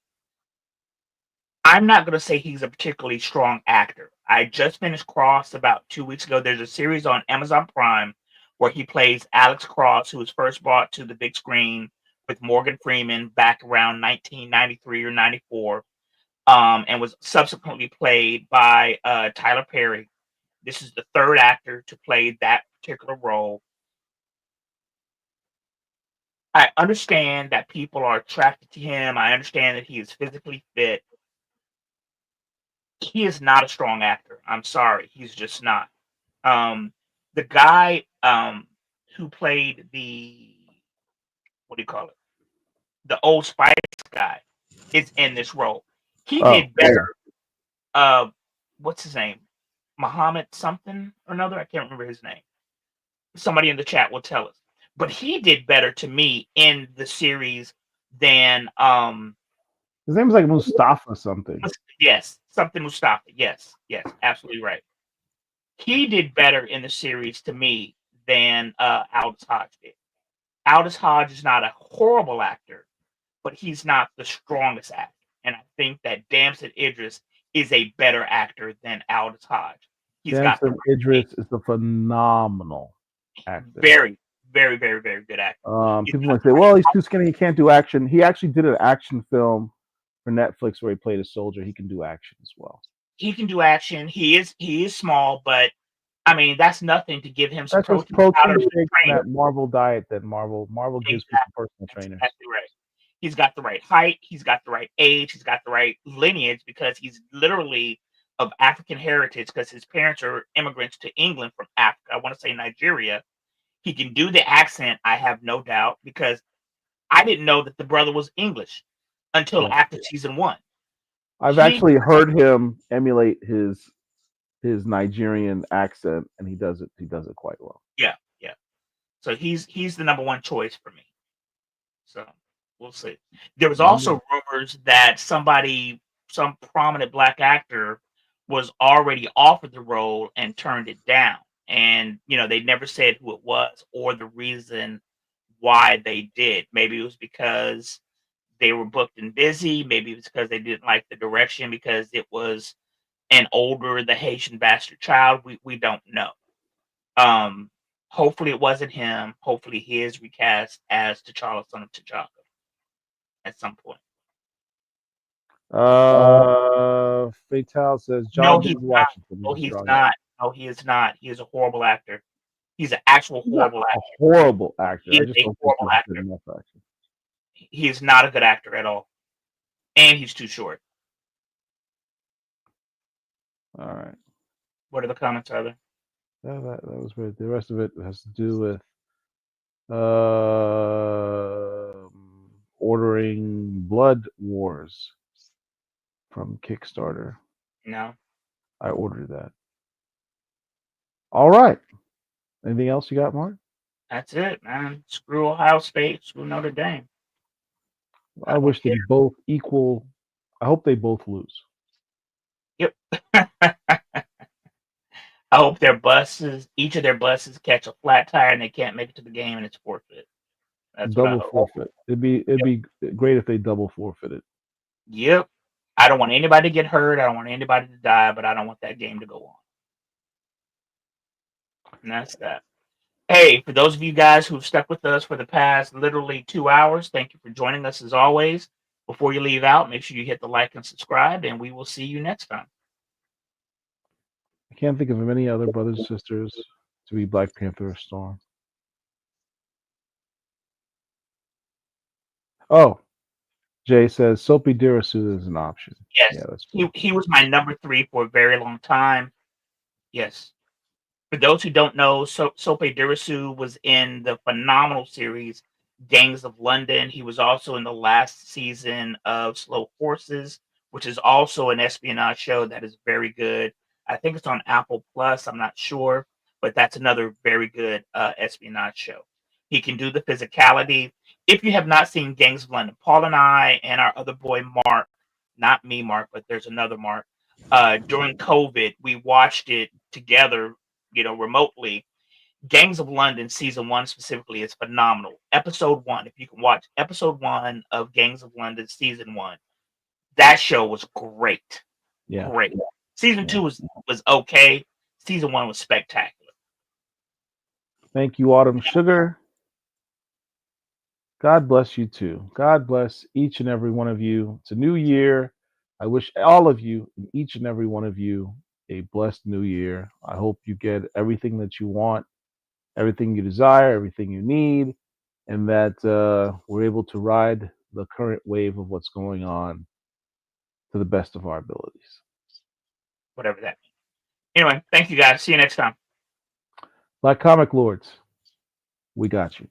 I'm not going to say he's a particularly strong actor. I just finished Cross about 2 weeks ago. There's a series on Amazon Prime where he plays Alex Cross, who was first brought to the big screen with Morgan Freeman back around 1993 or 94, and was subsequently played by Tyler Perry. This is the third actor to play that particular role. I understand that people are attracted to him. I understand that he is physically fit. He is not a strong actor. I'm sorry. He's just not. The guy who played what do you call it? The Old Spice guy is in this role. He did better. What's his name? Muhammad something or another. I can't remember his name. Somebody in the chat will tell us. But he did better to me in the series than his name is like Mustafa something. Yes, something Mustafa. Yes, absolutely right. He did better in the series to me than Aldous Hodge did. Aldous Hodge is not a horrible actor, but he's not the strongest actor. And I think that Damson Idris is a better actor than Aldous Hodge. Damson Idris is a phenomenal actor. Very, very, very, very good actor. People might say, well, he's too skinny, he can't do action. He actually did an action film for Netflix where he played a soldier. He can do action as well. He can do action. He is small, but I mean that's nothing to give him some protein shake in that Marvel diet that Marvel gives people personal trainers. Exactly right. He's got the right height. He's got the right age. He's got the right lineage because he's literally of African heritage because his parents are immigrants to England from Africa. I want to say Nigeria. He can do the accent. I have no doubt because I didn't know that the brother was English until after season 1. I've actually heard him emulate his his Nigerian accent, and he does it. He does it quite well. Yeah. So he's the number one choice for me. So we'll see. There was also rumors that some prominent black actor, was already offered the role and turned it down. And they never said who it was or the reason why they did. Maybe it was because they were booked and busy. Maybe it was because they didn't like the direction because it was an older, the Haitian bastard child. We don't know. Hopefully it wasn't him. Hopefully he is recast as T'Challa, son of T'Chaka, at some point. Fatal says No, John he's Denzel not. Washington. No, he's not. No, he is not. He is a horrible actor. He's an actual He's not horrible a actor. horrible actor. He I is just a don't think horrible he's a actor. good enough actor. He is not a good actor at all. And he's too short. All right. What are the comments, are there? That was weird. The rest of it has to do with ordering Blood Wars from Kickstarter. No. I ordered that. All right. Anything else you got, Mark? That's it, man. Screw Ohio State. Screw Notre Dame. I wish them both equal. I hope they both lose. Yep. I hope each of their buses catch a flat tire and they can't make it to the game and it's forfeit. That's double forfeit. It'd be great if they double forfeited. Yep. I don't want anybody to get hurt. I don't want anybody to die, but I don't want that game to go on. And that's that. Hey, for those of you guys who've stuck with us for the past literally 2 hours, thank you for joining us as always. Before you leave out, make sure you hit the like and subscribe, and we will see you next time. I can't think of many other brothers and sisters to be Black Panther or Storm. Oh, Jay says Soapy Dirasu is an option. Yes, yeah, that's he was my number 3 for a very long time. Yes. For those who don't know, Sope Dirisu was in the phenomenal series Gangs of London. He was also in the last season of Slow Horses, which is also an espionage show that is very good. I think it's on Apple Plus. I'm not sure, but that's another very good espionage show. He can do the physicality. If you have not seen Gangs of London, Paul and I and our other boy Marc, not me, Marc, but there's another Marc. During COVID, we watched it together, remotely. Gangs of London season 1 specifically is phenomenal. Episode 1, if you can watch episode 1 of Gangs of London season 1, that show was great. Yeah. Great. Season 2 was okay. Season 1 was spectacular. Thank you, Autumn Sugar. God bless you too. God bless each and every one of you. It's a new year. I wish all of you, each and every one of you, a blessed new year. I hope you get everything that you want, everything you desire, everything you need, and that we're able to ride the current wave of what's going on to the best of our abilities. Whatever that means. Anyway, thank you guys. See you next time. Black Comic Lords, we got you.